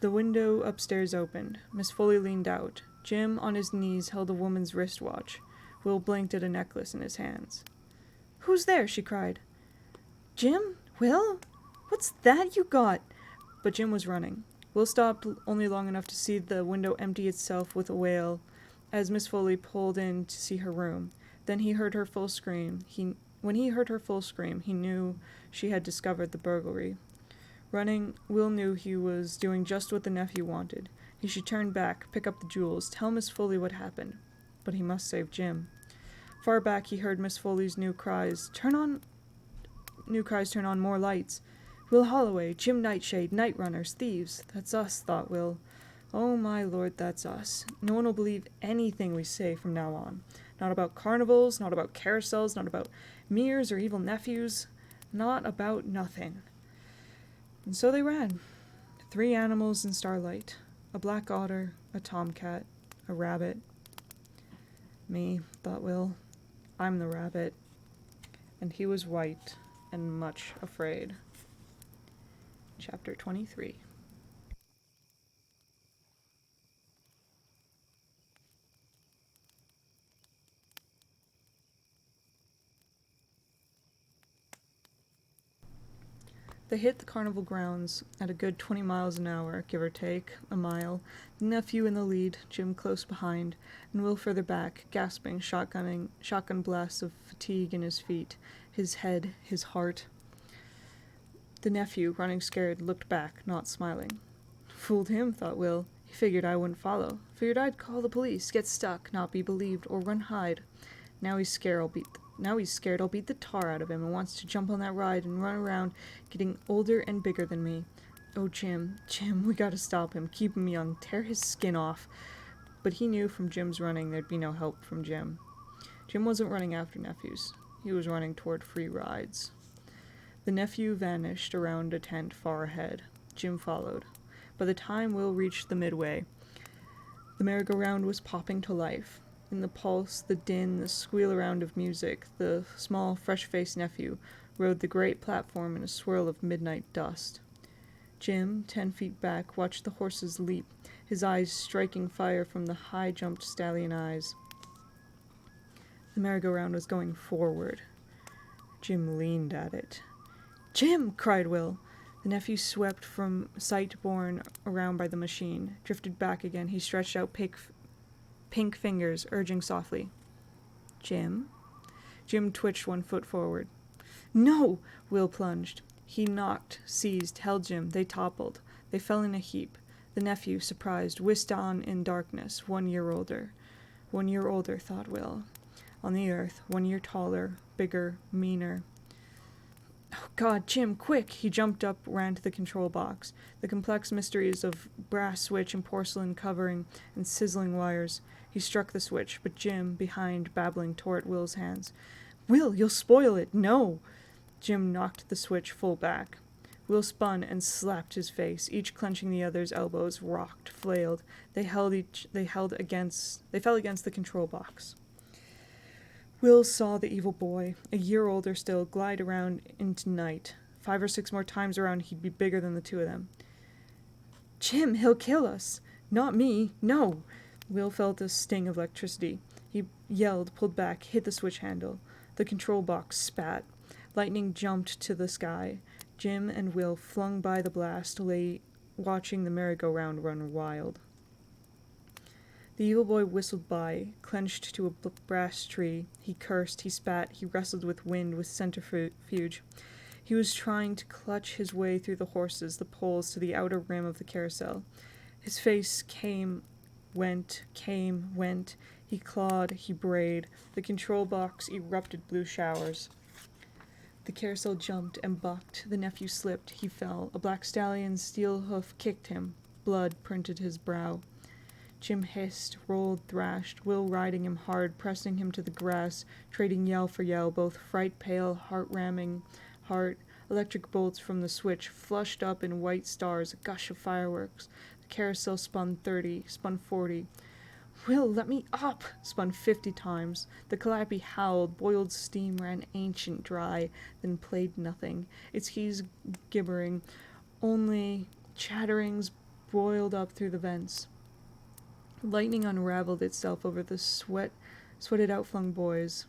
The window upstairs opened. Miss Foley leaned out. Jim, on his knees, held a woman's wristwatch. Will blinked at a necklace in his hands. Who's there? She cried. Jim? Will? What's that you got? But Jim was running. Will stopped only long enough to see the window empty itself with a wail as Miss Foley pulled in to see her room. Then he heard her full scream. When he heard her full scream, he knew she had discovered the burglary. Running, Will knew he was doing just what the nephew wanted. He should turn back, pick up the jewels, tell Miss Foley what happened. But he must save Jim. Far back he heard Miss Foley's new cries, turn on, more lights. Will Holloway, Jim Nightshade, night runners, thieves. That's us, thought Will. Oh my lord, that's us. No one will believe anything we say from now on. Not about carnivals, not about carousels, not about mirrors or evil nephews. Not about nothing. And so they ran. 3 animals in starlight. A black otter, a tomcat, a rabbit. Me, thought Will. I'm the rabbit. And he was white and much afraid. Chapter 23. They hit the carnival grounds at a good 20 miles an hour, give or take, a mile, the nephew in the lead, Jim close behind, and Will further back, gasping, shotgun blasts of fatigue in his feet, his head, his heart. The nephew, running scared, looked back, not smiling. Fooled him, thought Will. He figured I wouldn't follow. Figured I'd call the police, get stuck, not be believed, or run hide. Now he's scared I'll beat the tar out of him and wants to jump on that ride and run around, getting older and bigger than me. Oh, Jim, we gotta stop him, keep him young, tear his skin off. But he knew from Jim's running there'd be no help from Jim. Jim wasn't running after nephews. He was running toward free rides. The nephew vanished around a tent far ahead. Jim followed. By the time Will reached the midway, the merry-go-round was popping to life. In the pulse, the din, the squeal-around of music, the small, fresh-faced nephew rode the great platform in a swirl of midnight dust. Jim, 10 feet back, watched the horses leap, his eyes striking fire from the high-jumped stallion eyes. The merry-go-round was going forward. Jim leaned at it. Jim! Cried Will. The nephew swept from sight borne around by the machine. Drifted back again, he stretched out pink fingers, urging softly. Jim? Jim twitched 1 foot forward. No! Will plunged. He knocked, seized, held Jim. They toppled. They fell in a heap. The nephew, surprised, whisked on in darkness, 1 year older. 1 year older, thought Will. On the earth, 1 year taller, bigger, meaner. Oh, God, Jim, quick! He jumped up, ran to the control box. The complex mysteries of brass switch and porcelain covering and sizzling wires. He struck the switch, but Jim, behind, babbling, tore at Will's hands. Will, you'll spoil it! No! Jim knocked the switch full back. Will spun and slapped his face, each clenching the other's elbows, rocked, flailed. They fell against the control box. Will saw the evil boy, a year older still, glide around into night. 5 or 6 more times around, he'd be bigger than the 2 of them. Jim, he'll kill us! Not me! No! Will felt a sting of electricity. He yelled, pulled back, hit the switch handle. The control box spat. Lightning jumped to the sky. Jim and Will, flung by the blast, lay watching the merry-go-round run wild. The evil boy whistled by, clenched to a brass tree. He cursed, he spat, he wrestled with wind, with centrifuge. He was trying to clutch his way through the horses, the poles, to the outer rim of the carousel. His face came, went. He clawed, he brayed. The control box erupted blue showers. The carousel jumped and bucked. The nephew slipped. He fell. A black stallion's steel hoof kicked him. Blood printed his brow. Jim hissed, rolled, thrashed, Will riding him hard, pressing him to the grass, trading yell for yell, both fright-pale, heart-ramming, heart, Electric bolts from the switch flushed up in white stars, a gush of fireworks. The carousel spun 30, spun 40. Will, let me up! Spun 50 times. The calliope howled, boiled steam ran ancient dry, then played nothing, its keys gibbering. Only chatterings boiled up through the vents. Lightning unraveled itself over the sweated outflung boys,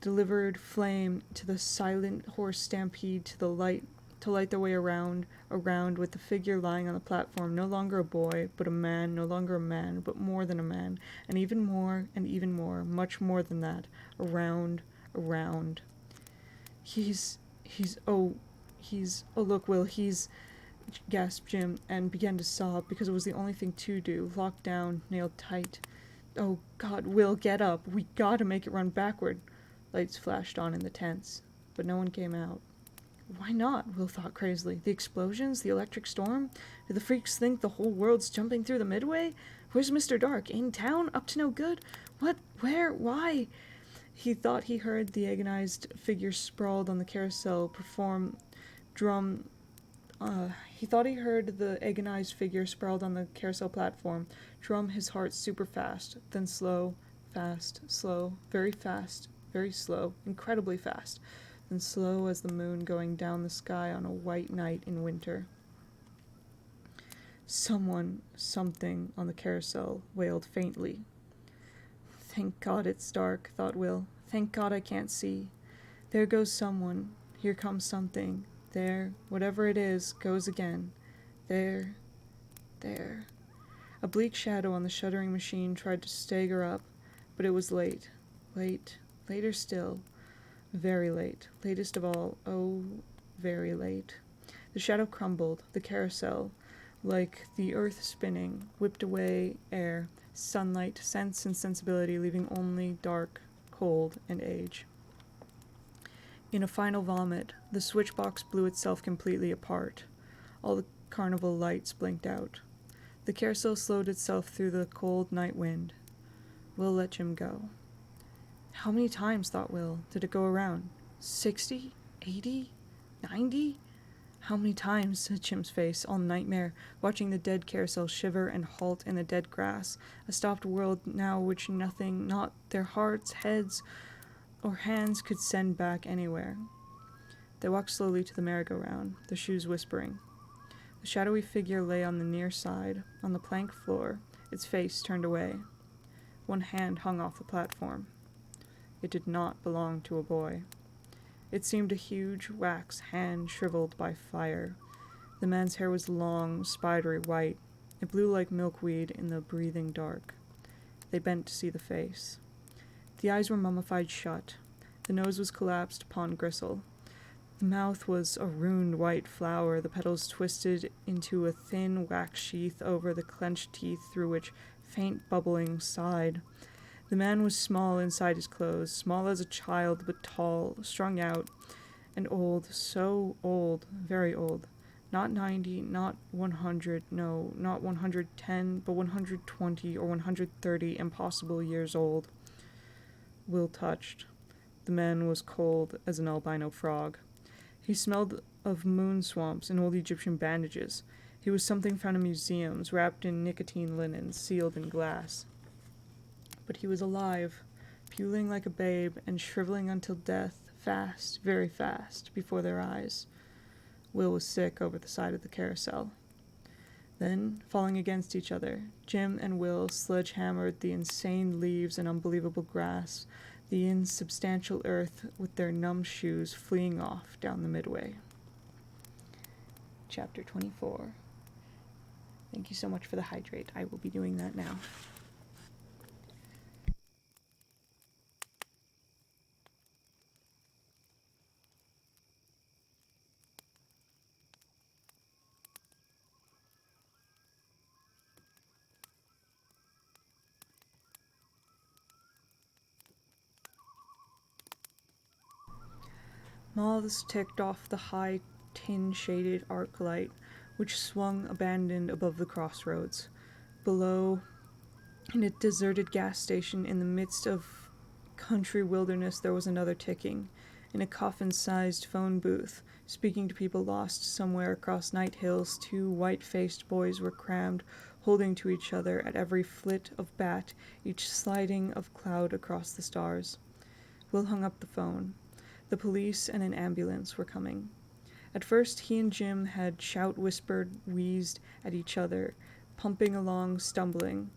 delivered flame to the silent horse stampede to light their way around, with the figure lying on the platform, no longer a boy, but a man, no longer a man, but more than a man, and even more, much more than that, around. Oh, look, Will, gasped Jim, and began to sob, because it was the only thing to do, locked down, nailed tight. Oh, God, Will, get up, we gotta make it run backward. Lights flashed on in the tents, but no one came out. Why not? Will thought crazily. The explosions? The electric storm? Do the freaks think the whole world's jumping through the midway? Where's Mr. Dark? In town? Up to no good? What? Where? Why? He thought he heard the agonized figure sprawled on the carousel platform drum his heart super fast, then slow, very fast, very slow, incredibly fast, then slow as the moon going down the sky on a white night in winter. Something on the carousel wailed faintly. Thank God it's dark, thought Will. Thank God I can't see. There goes someone. Here comes something. There, whatever it is, goes again. There. A bleak shadow on the shuddering machine tried to stagger up, but it was late. Later still. Very late. Latest of all. Oh, very late. The shadow crumbled. The carousel, like the earth spinning, whipped away air, sunlight, sense and sensibility, leaving only dark, cold, and age. In a final vomit, the switchbox blew itself completely apart. All the carnival lights blinked out. The carousel slowed itself through the cold night wind. Will let Jim go. How many times, thought Will, did it go around? 60? 80? 90? How many times, said Jim's face, all nightmare, watching the dead carousel shiver and halt in the dead grass, a stopped world now which nothing, not their hearts, heads, or hands could send back anywhere. They walked slowly to the merry-go-round, their shoes whispering. The shadowy figure lay on the near side, on the plank floor, its face turned away. One hand hung off the platform. It did not belong to a boy. It seemed a huge wax hand shriveled by fire. The man's hair was long, spidery white. It blew like milkweed in the breathing dark. They bent to see the face. The eyes were mummified shut. The nose was collapsed upon gristle. The mouth was a ruined white flower, the petals twisted into a thin wax sheath over the clenched teeth through which faint bubbling sighed. The man was small inside his clothes, small as a child, but tall, strung out, and old, so old, very old. Not 90, not 100, no, not 110, but 120 or 130 impossible years old. Will touched. The man was cold as an albino frog. He smelled of moon swamps and old Egyptian bandages. He was something found in museums, wrapped in nicotine linen, sealed in glass. But he was alive, puling like a babe and shriveling until death, fast, very fast, before their eyes. Will was sick over the side of the carousel. Then, falling against each other, Jim and Will sledge-hammered the insane leaves and unbelievable grass, the insubstantial earth with their numb shoes fleeing off down the midway. Chapter 24. Thank you so much for the hydrate. I will be doing that now. Moths ticked off the high tin-shaded arc light, which swung abandoned above the crossroads. Below, in a deserted gas station in the midst of country wilderness, there was another ticking. In a coffin-sized phone booth, speaking to people lost somewhere across night hills, two white-faced boys were crammed, holding to each other at every flit of bat, each sliding of cloud across the stars. Will hung up the phone. The police and an ambulance were coming. At first he and Jim had shout-whispered, wheezed at each other, pumping along, stumbling.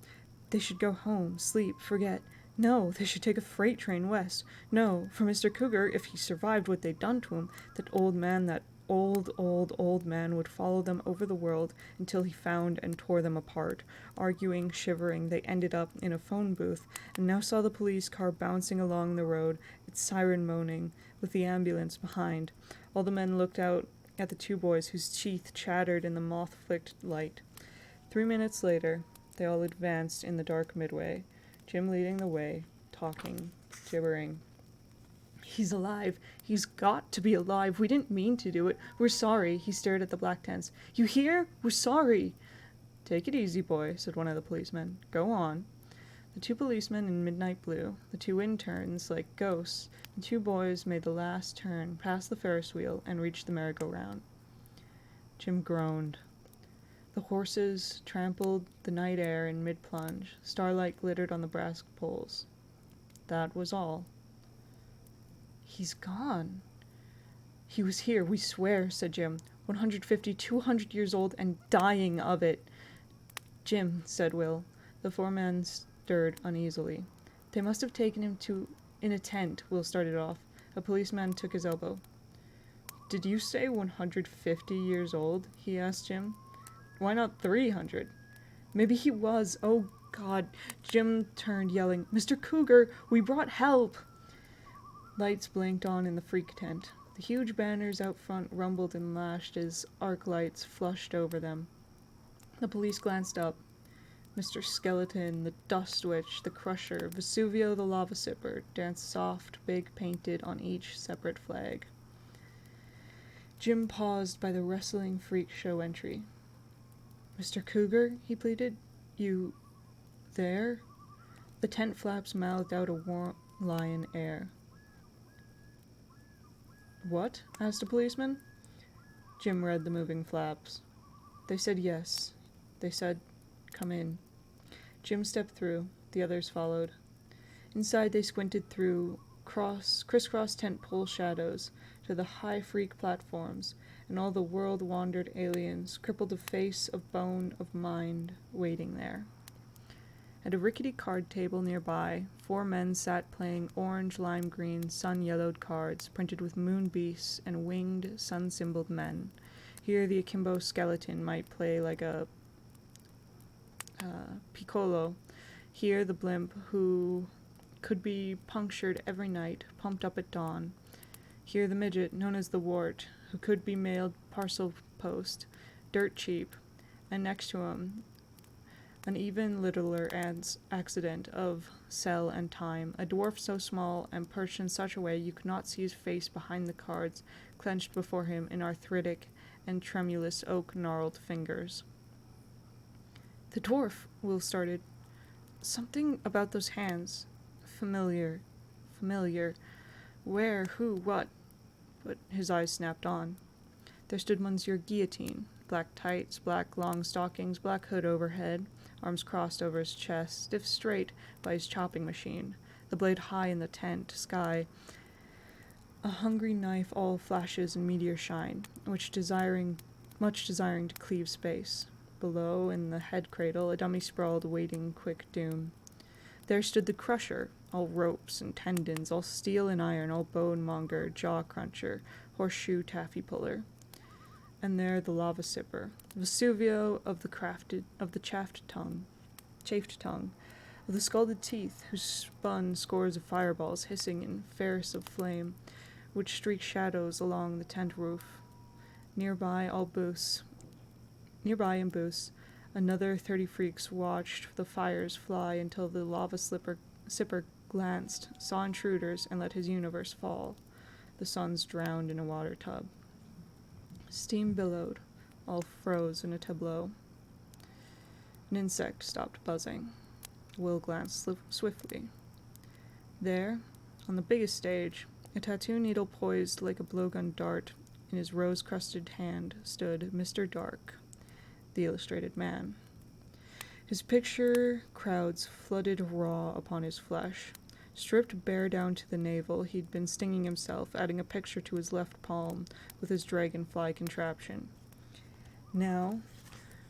They should go home, sleep, forget. No, they should take a freight train west. No, for Mr. Cougar, if he survived what they'd done to him, that old old man would follow them over the world until he found and tore them apart. Arguing, shivering, they ended up in a phone booth, and now saw the police car bouncing along the road, its siren moaning, with the ambulance behind. All the men looked out at the two boys whose teeth chattered in the moth-flicked light. 3 minutes later, they all advanced in the dark midway, Jim leading the way, talking, gibbering. He's alive. He's got to be alive. We didn't mean to do it. We're sorry. He stared at the black tents. You hear? We're sorry. Take it easy, boy, said one of the policemen. Go on. The two policemen in midnight blue, the two interns like ghosts, the two boys made the last turn past the Ferris wheel and reached the merry-go-round. Jim groaned. The horses trampled the night air in mid-plunge. Starlight glittered on the brass poles. That was all. He's gone. He was here, we swear, said Jim. 150, 200 years old and dying of it. Jim, said Will. The four men stirred uneasily. They must have taken him in a tent, Will started off. A policeman took his elbow. Did you say 150 years old? He asked Jim. Why not 300? Maybe he was. Oh, God. Jim turned, yelling, Mr. Cougar, we brought help. Lights blinked on in the freak tent. The huge banners out front rumbled and lashed as arc lights flushed over them. The police glanced up. Mr. Skeleton, the Dust Witch, the Crusher, Vesuvio the Lava Sipper danced soft, big painted on each separate flag. Jim paused by the wrestling freak show entry. Mr. Cougar, he pleaded. You there? The tent flaps mouthed out a warm lion air. What? Asked a policeman. Jim read the moving flaps. They said yes. They said, come in. Jim stepped through. The others followed. Inside they squinted through crisscross tent pole shadows to the high freak platforms, and all the world-wandered aliens, crippled of face, of bone, of mind, waiting there. At a rickety card table nearby, 4 men sat playing orange, lime green, sun-yellowed cards printed with moon beasts and winged, sun-symboled men. Here the akimbo skeleton might play like a piccolo. Here the blimp who could be punctured every night, pumped up at dawn. Here the midget, known as the wart, who could be mailed parcel post, dirt cheap, and next to him, an even littler accident of cell and time, a dwarf so small and perched in such a way you could not see his face behind the cards clenched before him in arthritic and tremulous oak-gnarled fingers. The dwarf, Will started. Something about those hands. Familiar. Where, who, what? But his eyes snapped on. There stood Monsieur Guillotine, black tights, black long stockings, black hood overhead, arms crossed over his chest, stiff straight by his chopping machine, the blade high in the tent sky, a hungry knife all flashes and meteor shine, much desiring to cleave space. Below, in the head cradle, a dummy sprawled, waiting quick doom. There stood the Crusher, all ropes and tendons, all steel and iron, all bone monger, jaw cruncher, horseshoe taffy puller. And there the Lava Sipper, Vesuvio of the chafed tongue, of the scalded teeth, who spun scores of fireballs hissing in Ferris of flame, which streaked shadows along the tent roof. Nearby in booths, another 30 freaks watched the fires fly until the Lava Sipper glanced, saw intruders, and let his universe fall. The suns drowned in a water tub. Steam billowed, all froze in a tableau. An insect stopped buzzing. Will glanced swiftly. There, on the biggest stage, A tattoo needle poised like a blowgun dart in his rose-crusted hand stood Mr. Dark, the illustrated man. His picture crowds flooded raw upon his flesh. Stripped bare down to the navel, he'd been stinging himself, adding a picture to his left palm with his dragonfly contraption. Now,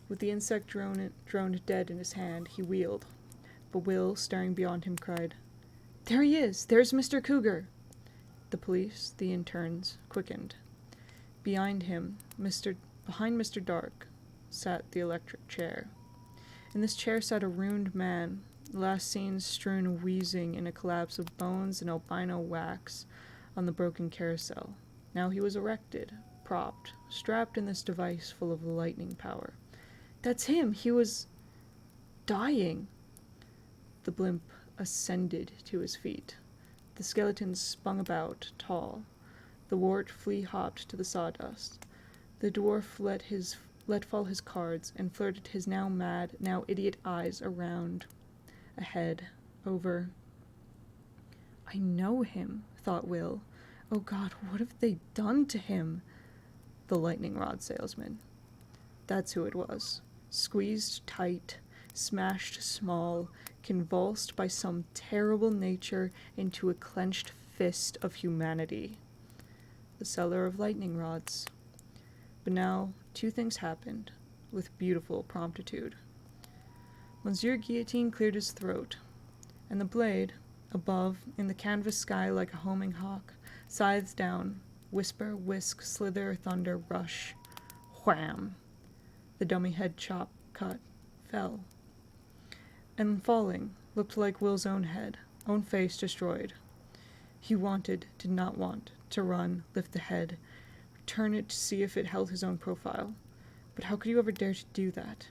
with the insect droned dead in his hand, he wheeled. But Will, staring beyond him, cried, "There he is! There's Mr. Cougar!" The police, the interns, quickened. Behind Mr. Dark, sat the electric chair. In this chair sat a ruined man, last seen strewn wheezing in a collapse of bones and albino wax on the broken carousel. Now he was erected, propped, strapped in this device full of lightning power. That's him! He was dying! The blimp ascended to his feet. The skeleton spun about, tall. The wart flea-hopped to the sawdust. The dwarf let fall his cards and flirted his now mad, now idiot eyes around, ahead, over. I know him, thought Will. Oh God, what have they done to him? The lightning rod salesman. That's who it was. Squeezed tight, smashed small, convulsed by some terrible nature into a clenched fist of humanity. The seller of lightning rods. But now 2 things happened, with beautiful promptitude. Monsieur Guillotine cleared his throat, and the blade, above, in the canvas sky like a homing hawk, scythed down, whisper, whisk, slither, thunder, rush, wham! The dummy head cut, fell. And falling, looked like Will's own head, own face destroyed. He did not want, to run, lift the head, turn it to see if it held his own profile. But how could you ever dare to do that?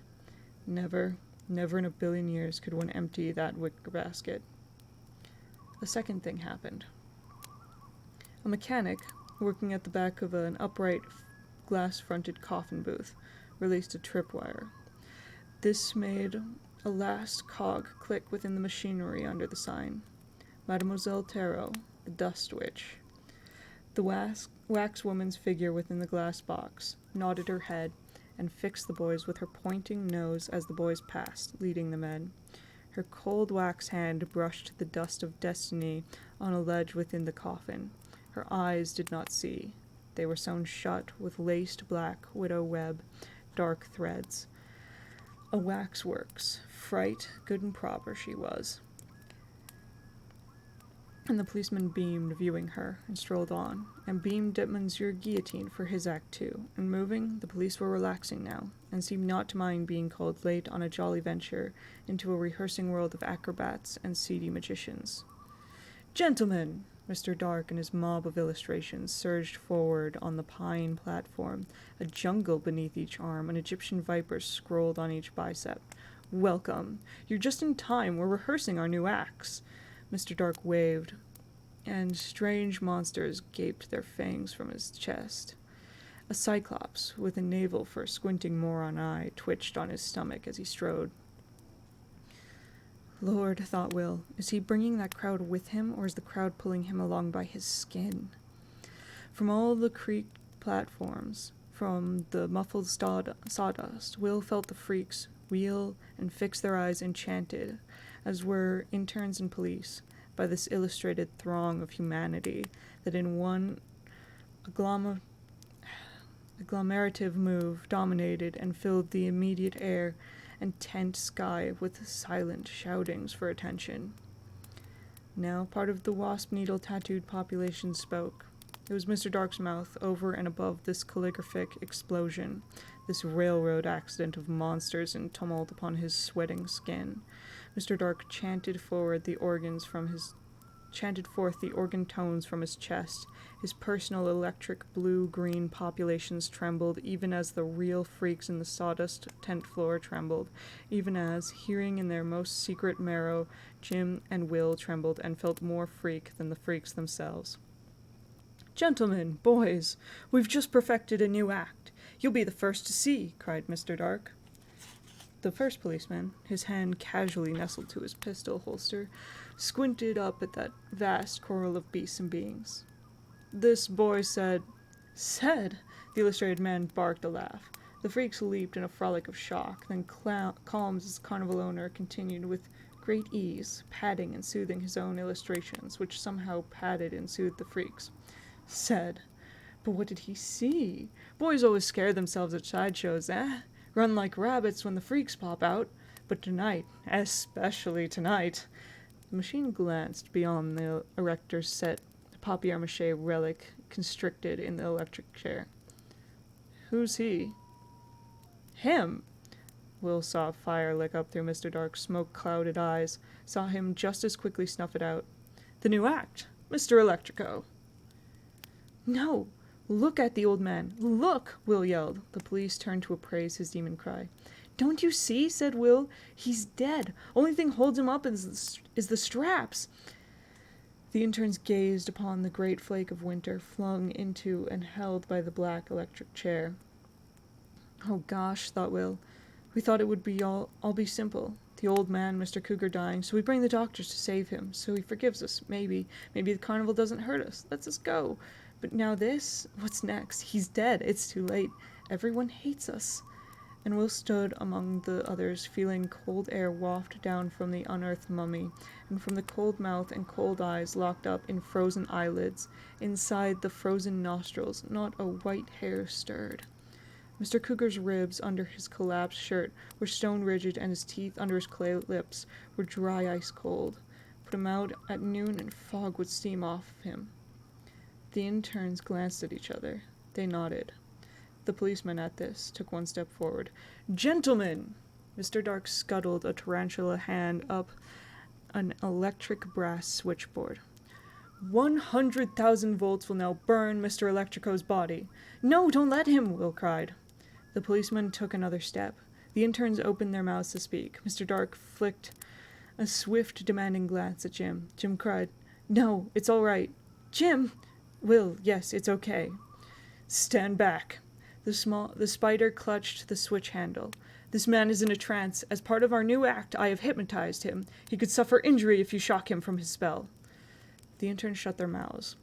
Never in a billion years could one empty that wicker basket. A second thing happened. A mechanic, working at the back of an upright, glass-fronted coffin booth, released a tripwire. This made a last cog click within the machinery under the sign. Mademoiselle Tarot, the dust witch. The wax woman's figure within the glass box nodded her head and fixed the boys with her pointing nose as the boys passed, leading the men. Her cold wax hand brushed the dust of destiny on a ledge within the coffin. Her eyes did not see. They were sewn shut with laced black widow web, dark threads. A waxworks, fright, good and proper she was. And the policeman beamed, viewing her, and strolled on, and beamed at Monsieur Guillotine for his act too, and moving, the police were relaxing now, and seemed not to mind being called late on a jolly venture into a rehearsing world of acrobats and seedy magicians. "Gentlemen!" Mr. Dark and his mob of illustrations surged forward on the pine platform, a jungle beneath each arm, an Egyptian viper scrolled on each bicep. "Welcome! You're just in time, we're rehearsing our new acts." Mr. Dark waved, and strange monsters gaped their fangs from his chest. A cyclops, with a navel for a squinting moron eye, twitched on his stomach as he strode. Lord, thought Will, is he bringing that crowd with him, or is the crowd pulling him along by his skin? From all the creaked platforms, from the muffled sawdust, Will felt the freaks wheel and fix their eyes enchanted, as were interns and police, by this illustrated throng of humanity that in one agglomerative move dominated and filled the immediate air and tent sky with silent shoutings for attention. Now part of the wasp needle tattooed population spoke. It was Mr. Dark's mouth over and above this calligraphic explosion, this railroad accident of monsters and tumult upon his sweating skin. Mr. Dark chanted forth the organ tones from his chest. His personal electric blue-green populations trembled, even as the real freaks in the sawdust tent floor trembled, even as, hearing in their most secret marrow, Jim and Will trembled and felt more freak than the freaks themselves. "Gentlemen, boys, we've just perfected a new act. You'll be the first to see," cried Mr. Dark. The first policeman, his hand casually nestled to his pistol holster, squinted up at that vast coral of beasts and beings. This boy said... Said? The illustrated man barked a laugh. The freaks leaped in a frolic of shock, then calmed as carnival owner continued with great ease, patting and soothing his own illustrations, which somehow patted and soothed the freaks. Said... But what did he see? Boys always scare themselves at sideshows, eh? Run like rabbits when the freaks pop out. But tonight, especially tonight... The machine glanced beyond the erector's set papier-mâché relic constricted in the electric chair. Who's he? Him! Will saw fire lick up through Mr. Dark's smoke-clouded eyes, saw him just as quickly snuff it out. The new act! Mr. Electrico! No! Look at the old man! Look! Will yelled. The police turned to appraise his demon cry. Don't you see? Said Will. He's dead. Only thing holds him up is the straps. The interns gazed upon the great flake of winter flung into and held by the black electric chair. Oh gosh, thought Will. We thought it would be all be simple. The old man, Mr. Cougar, dying, so we bring the doctors to save him, so he forgives us. Maybe the carnival doesn't hurt us. Lets us go. But now this? What's next? He's dead. It's too late. Everyone hates us. And Will stood among the others, feeling cold air waft down from the unearthed mummy, and from the cold mouth and cold eyes locked up in frozen eyelids. Inside the frozen nostrils, not a white hair stirred. Mr. Cougar's ribs under his collapsed shirt were stone-rigid, and his teeth under his clay lips were dry ice cold. Put him out at noon and fog would steam off him. The interns glanced at each other. They nodded. The policeman at this took one step forward. Gentlemen! Mr. Dark scuttled a tarantula hand up an electric brass switchboard. 100,000 volts will now burn Mr. Electrico's body. No, don't let him, Will cried. The policeman took another step. The interns opened their mouths to speak. Mr. Dark flicked a swift, demanding glance at Jim. Jim cried, No, it's all right. Jim! Will, yes, it's okay. Stand back. The spider clutched the switch handle. This man is in a trance. As part of our new act, I have hypnotized him. He could suffer injury if you shock him from his spell. The interns shut their mouths.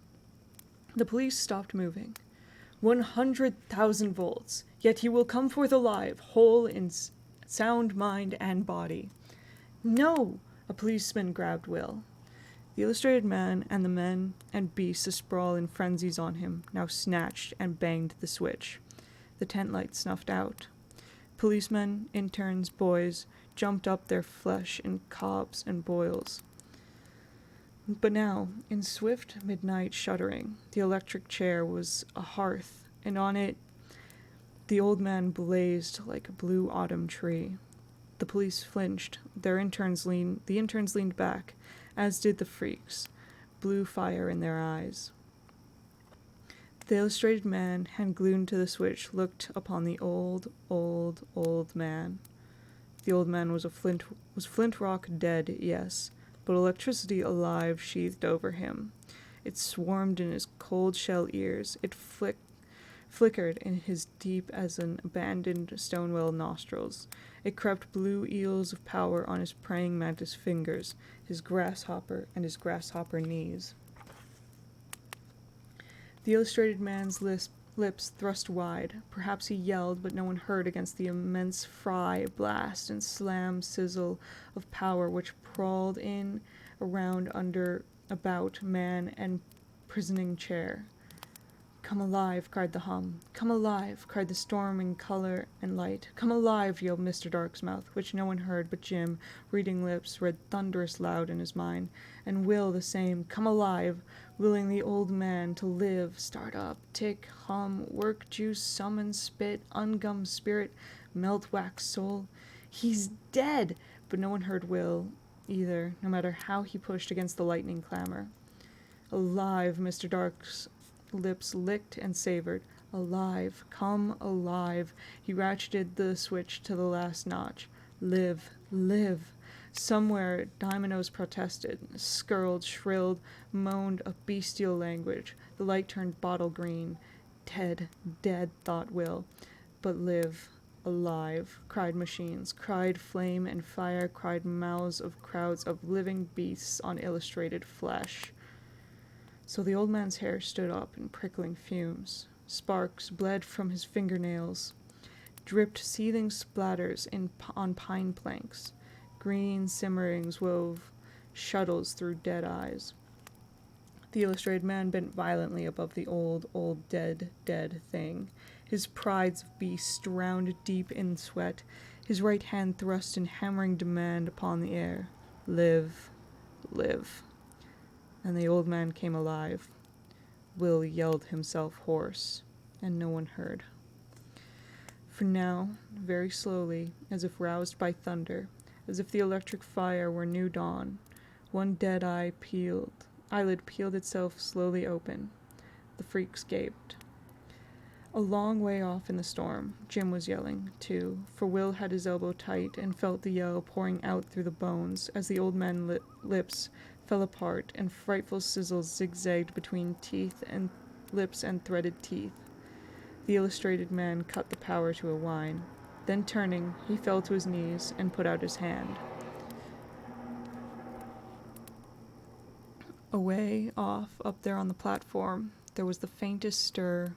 The police stopped moving. 100,000 volts. Yet he will come forth alive, whole in sound mind and body. No! A policeman grabbed Will. The illustrated man and the men and beasts asprawl in frenzies on him now snatched and banged the switch. The tent light snuffed out. Policemen, interns, boys jumped up their flesh in cobs and boils. But now, in swift midnight shuddering, the electric chair was a hearth, and on it the old man blazed like a blue autumn tree. The police flinched. The interns leaned back, as did the freaks, blue fire in their eyes. The illustrated man, hand glued to the switch, looked upon the old man. The old man was flint rock dead, yes, but electricity alive sheathed over him. It swarmed in his cold shell ears. It flickered in his deep as an abandoned stonewell nostrils. It crept blue eels of power on his praying mantis fingers, his grasshopper knees. The illustrated man's lips thrust wide. Perhaps he yelled, but no one heard against the immense fry, blast, and slam sizzle of power which crawled in, around, under, about man and prisoning chair. Come alive, cried the hum. Come alive, cried the storming color and light. Come alive, yelled Mr. Dark's mouth, which no one heard but Jim, reading lips, read thunderous loud in his mind, and Will the same. Come alive, willing the old man to live, start up, tick, hum, work, juice, summon, spit, ungum spirit, melt wax soul. He's dead! But no one heard Will either, no matter how he pushed against the lightning clamor. Alive, Mr. Dark's lips licked and savored. Alive, come alive. He ratcheted the switch to the last notch. Live, live. Somewhere dominoes protested, skirled, shrilled, moaned a bestial language. The light turned bottle green. Dead, dead, thought Will. But live, alive, cried machines, cried flame and fire, cried mouths of crowds of living beasts on illustrated flesh. So the old man's hair stood up in prickling fumes. Sparks bled from his fingernails, dripped seething splatters on pine planks. Green simmerings wove shuttles through dead eyes. The illustrated man bent violently above the old, dead thing, his prides of beast drowned deep in sweat, his right hand thrust in hammering demand upon the air. Live, live. And the old man came alive. Will yelled himself hoarse, and no one heard. For now, very slowly, as if roused by thunder, as if the electric fire were new dawn, one dead eyelid peeled itself slowly open. The freaks gaped. A long way off in the storm, Jim was yelling, too, for Will had his elbow tight and felt the yell pouring out through the bones as the old man's lips fell apart and frightful sizzles zigzagged between teeth and lips and threaded teeth. The illustrated man cut the power to a whine. Then turning, he fell to his knees and put out his hand. Away off, up there on the platform, there was the faintest stir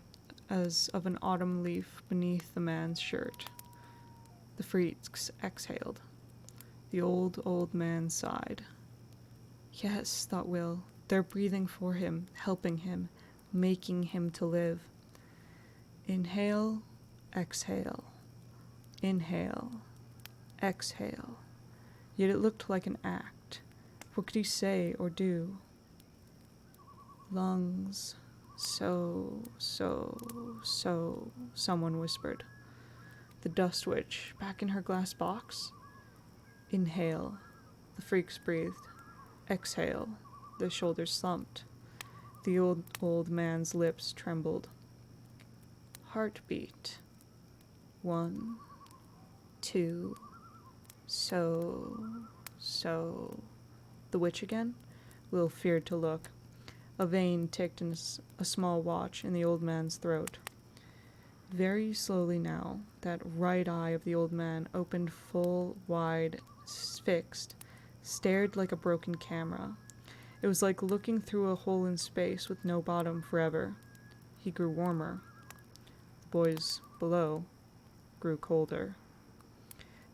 as of an autumn leaf beneath the man's shirt. The freaks exhaled. The old man sighed. Yes, thought Will, they're breathing for him, helping him, making him to live. Inhale, exhale. Inhale, exhale. Yet it looked like an act. What could he say or do? Lungs, so, someone whispered. The dust witch, back in her glass box? Inhale, the freaks breathed. Exhale, their shoulders slumped. The old man's lips trembled. Heartbeat. 1, 2, so. The witch again? Will feared to look. A vein ticked in a small watch in the old man's throat. Very slowly now, that right eye of the old man opened full, wide, fixed, stared like a broken camera. It was like looking through a hole in space with no bottom forever. He grew warmer. The boys below grew colder.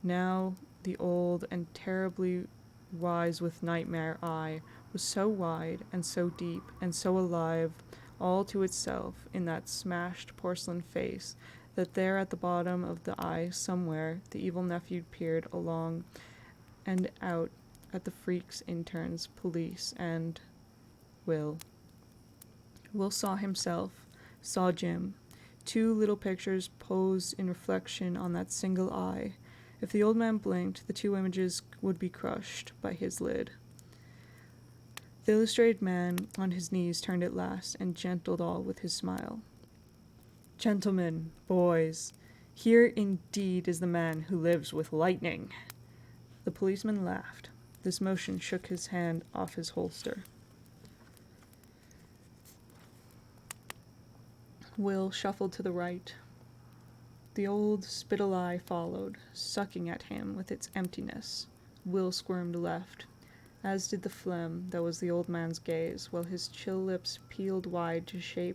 Now the old and terribly wise with nightmare eye was so wide and so deep and so alive all to itself in that smashed porcelain face that there at the bottom of the eye somewhere the evil nephew peered along and out at the freaks, interns, police, and Will. Will saw himself, saw Jim, 2 little pictures posed in reflection on that single eye. If the old man blinked, the 2 images would be crushed by his lid. The illustrated man on his knees turned at last and gentled all with his smile. Gentlemen, boys, here indeed is the man who lives with lightning. The policeman laughed. This motion shook his hand off his holster. Will shuffled to the right. The old spittle eye followed, sucking at him with its emptiness. Will squirmed left, as did the phlegm that was the old man's gaze, while his chill lips peeled wide to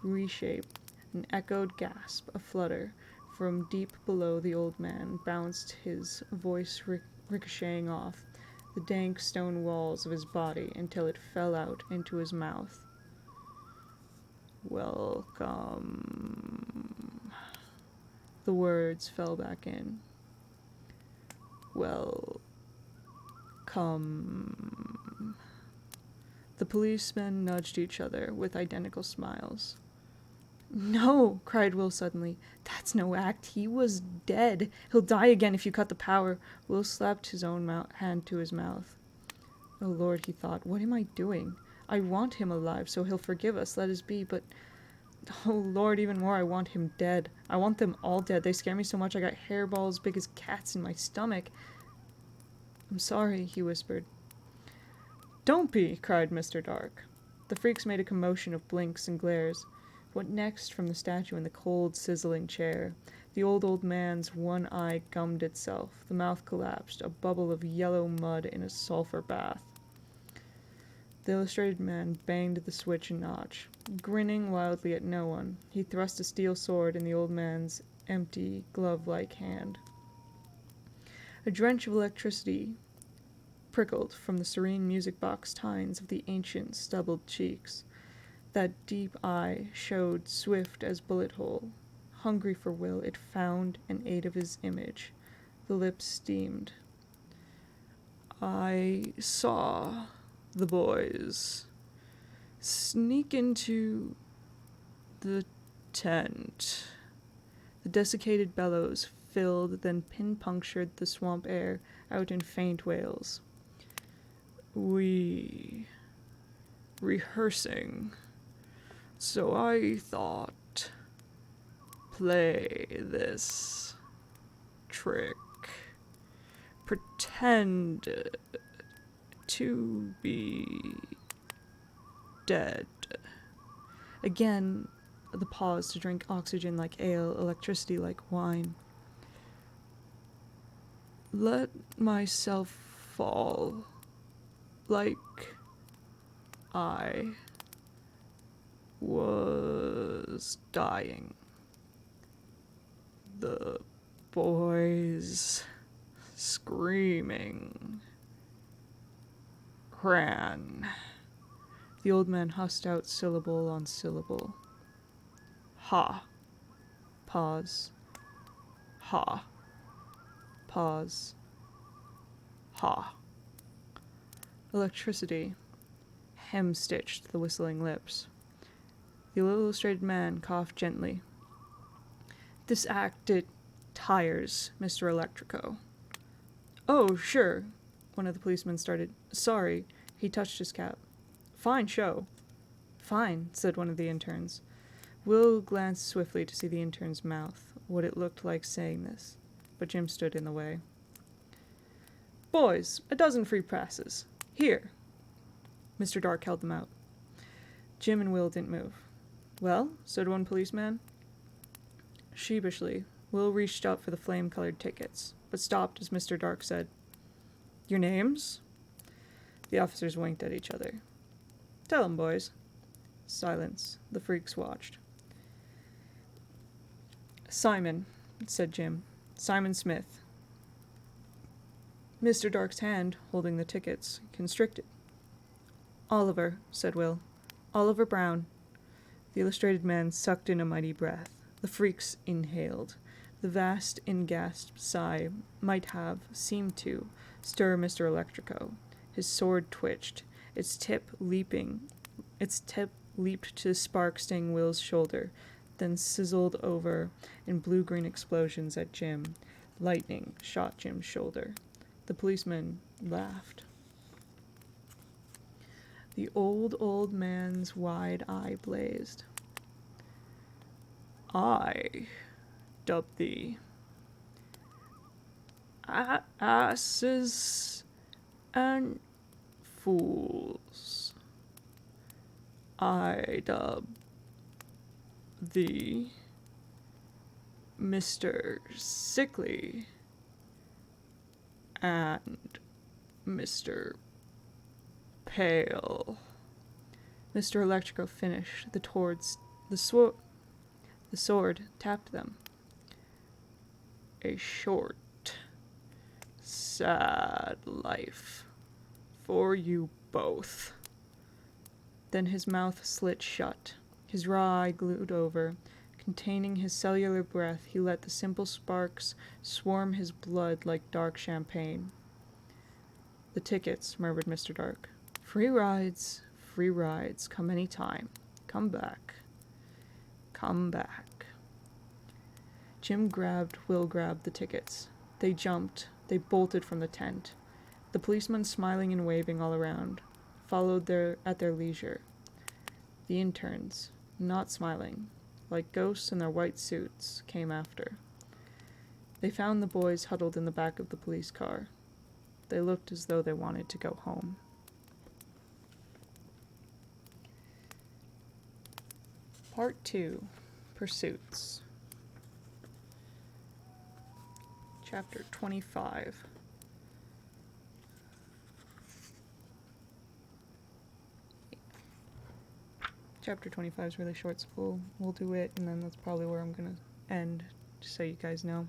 reshape, an echoed gasp, a flutter. From deep below the old man bounced his voice ricocheting off the dank stone walls of his body until it fell out into his mouth. Welcome. The words fell back in. Come. The policemen nudged each other with identical smiles. No, cried Will suddenly. That's no act. He was dead. He'll die again if you cut the power. Will slapped his own hand to his mouth. Oh, Lord, he thought, what am I doing? I want him alive so he'll forgive us, let us be, but... Oh, Lord, even more, I want him dead. I want them all dead. They scare me so much I got hairballs big as cats in my stomach. I'm sorry, he whispered. Don't be, cried Mr. Dark. The freaks made a commotion of blinks and glares. What next from the statue in the cold, sizzling chair? The old man's one eye gummed itself. The mouth collapsed, a bubble of yellow mud in a sulfur bath. The illustrated man banged the switch a notch. Grinning wildly at no one, he thrust a steel sword in the old man's empty, glove-like hand. A drench of electricity prickled from the serene music box tines of the ancient, stubbled cheeks. That deep eye showed swift as bullet hole. Hungry for Will, it found and ate of his image. The lips steamed. I saw the boys sneak into the tent. The desiccated bellows filled, then pin-punctured the swamp air out in faint wails. We rehearsing, so I thought, play this trick. Pretend to be dead. Again, the pause to drink oxygen like ale, electricity like wine. Let myself fall like I was dying. The boys screaming ran. The old man husked out syllable on syllable. Ha. Pause. Ha. Pause. Ha. Electricity hem-stitched the whistling lips. The illustrated man coughed gently. This act, it tires, Mr. Electrico. Oh, sure, one of the policemen started. Sorry, he touched his cap. Fine show. Fine, said one of the interns. Will glanced swiftly to see the intern's mouth, what it looked like saying this, but Jim stood in the way. Boys, a dozen free passes. Here. Mr. Dark held them out. Jim and Will didn't move. Well, said one policeman. Sheepishly, Will reached out for the flame-colored tickets, but stopped as Mr. Dark said, Your names? The officers winked at each other. Tell 'em, boys. Silence. The freaks watched. Simon, said Jim. Simon Smith. Mr. Dark's hand, holding the tickets, constricted. Oliver, said Will. Oliver Brown. The illustrated man sucked in a mighty breath. The freaks inhaled. The vast, in-gasped sigh might have, seemed to, stir Mr. Electrico. His sword twitched, its tip leaped to spark-sting Will's shoulder, then sizzled over in blue-green explosions at Jim. Lightning shot Jim's shoulder. The policeman laughed. The old man's wide eye blazed. I dub thee asses and fools. I dub thee Mr. Sickly and Mr. Pale. Mr. Electrico finished. The sword tapped them. A short, sad life for you both. Then his mouth slit shut, his raw eye glued over. Containing his cellular breath, he let the simple sparks swarm his blood like dark champagne. The tickets, murmured Mr. Dark. Free rides, come any time. Come back. Come back. Will grabbed the tickets. They jumped, they bolted from the tent. The policemen, smiling and waving all around, followed at their leisure. The interns, not smiling, like ghosts in their white suits, came after. They found the boys huddled in the back of the police car. They looked as though they wanted to go home. Part 2. Pursuits. Chapter 25. chapter 25 is really short, so we'll do it, and then that's probably where I'm gonna end, just so you guys know.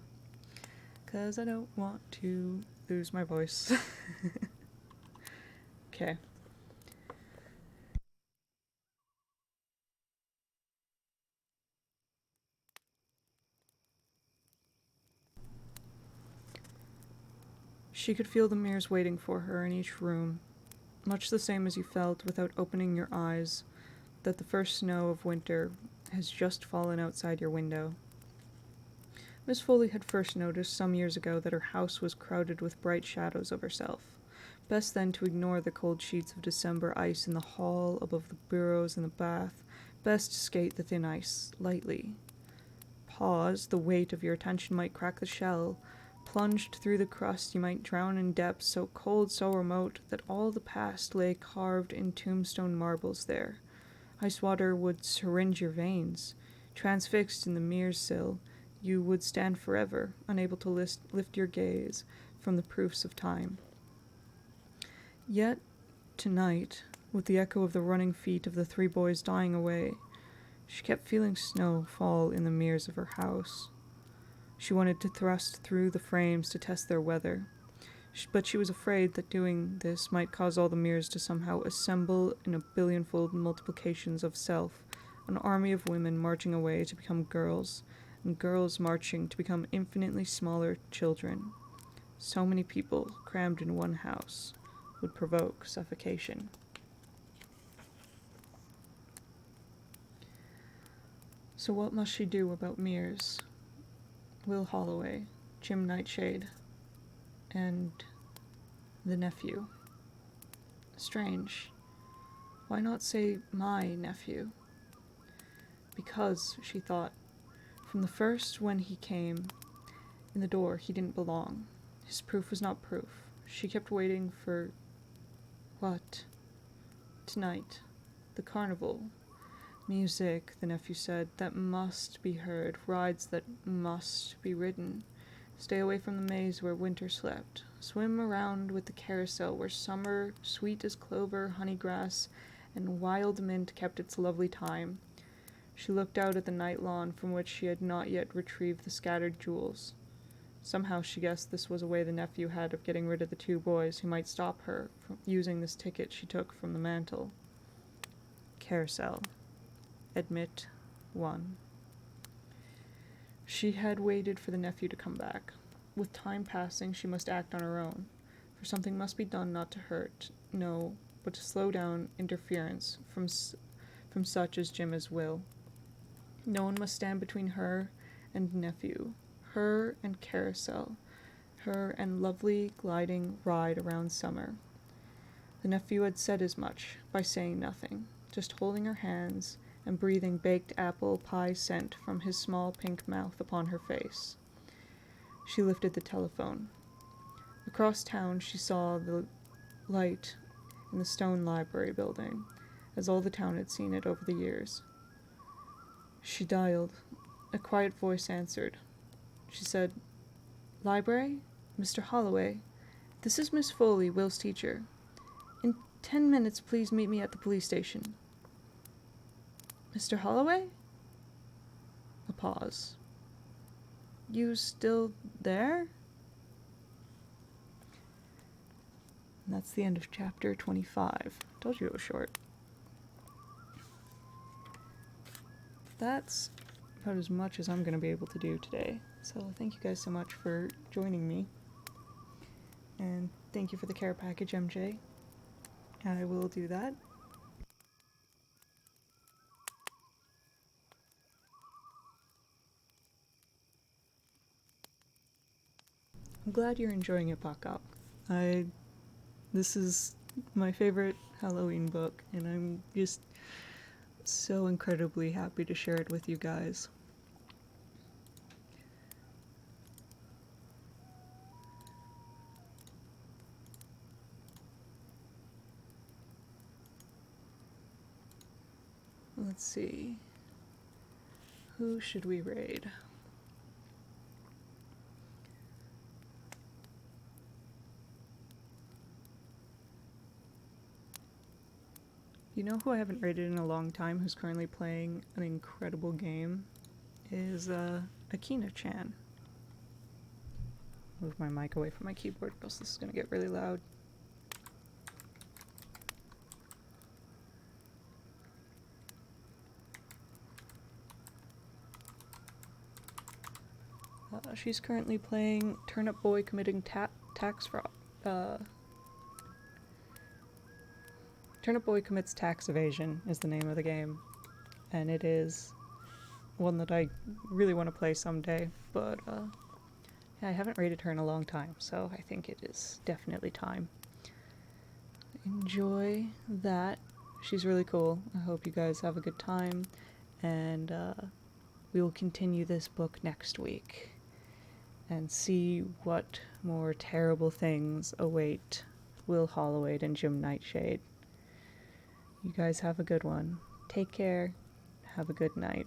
Because I don't want to lose my voice. Okay. She could feel the mirrors waiting for her in each room, much the same as you felt without opening your eyes that the first snow of winter has just fallen outside your window. Miss Foley had first noticed some years ago that her house was crowded with bright shadows of herself. Best then to ignore the cold sheets of December ice in the hall above the bureaus in the bath. Best to skate the thin ice lightly. Pause, the weight of your attention might crack the shell. Plunged through the crust, you might drown in depths so cold, so remote, that all the past lay carved in tombstone marbles there. Ice water would syringe your veins. Transfixed in the mirror sill, you would stand forever, unable to lift your gaze from the proofs of time. Yet, tonight, with the echo of the running feet of the three boys dying away, she kept feeling snow fall in the mirrors of her house. She wanted to thrust through the frames to test their weather, but she was afraid that doing this might cause all the mirrors to somehow assemble in a billionfold multiplications of self, an army of women marching away to become girls, and girls marching to become infinitely smaller children. So many people crammed in one house would provoke suffocation. So what must she do about mirrors? Will Holloway, Jim Nightshade, and the nephew. Strange. Why not say my nephew? Because, she thought, from the first when he came in the door he didn't belong. His proof was not proof. She kept waiting for... what? Tonight. The carnival. Music, the nephew said, that must be heard. Rides that must be ridden. Stay away from the maze where winter slept. Swim around with the carousel where summer, sweet as clover, honeygrass, and wild mint kept its lovely time. She looked out at the night lawn from which she had not yet retrieved the scattered jewels. Somehow she guessed this was a way the nephew had of getting rid of the two boys who might stop her from using this ticket she took from the mantel. Carousel. Admit 1. She had waited for the nephew to come back. With time passing, she must act on her own, for something must be done not to hurt, no, but to slow down interference from such as Jim's will. No one must stand between her and nephew, her and Carousel, her and lovely gliding ride around summer. The nephew had said as much by saying nothing, just holding her hands and breathing baked apple pie scent from his small pink mouth upon her face. She lifted the telephone. Across town she saw the light in the stone library building, as all the town had seen it over the years. She dialed. A quiet voice answered. She said, "Library? Mr. Holloway, this is Miss Foley, Will's teacher. In 10 minutes, please meet me at the police station." "Mr. Holloway?" A pause. "You still there?" And that's the end of chapter 25. Told you it was short. That's about as much as I'm going to be able to do today. So thank you guys so much for joining me. And thank you for the care package, MJ. I will do that. I'm glad you're enjoying it, Buck Up. This is my favorite Halloween book, and I'm just so incredibly happy to share it with you guys. Let's see. Who should we raid? You know who I haven't rated in a long time who's currently playing an incredible game is Akina-chan. Move my mic away from my keyboard, else this is going to get really loud. She's currently playing Turnip Boy Committing Tax Fraud. Turnip Boy Commits Tax Evasion is the name of the game, and it is one that I really want to play someday, but I haven't rated her in a long time, so I think it is definitely time. Enjoy that. She's really cool. I hope you guys have a good time, and we will continue this book next week and see what more terrible things await Will Holloway and Jim Nightshade. You guys have a good one. Take care. Have a good night.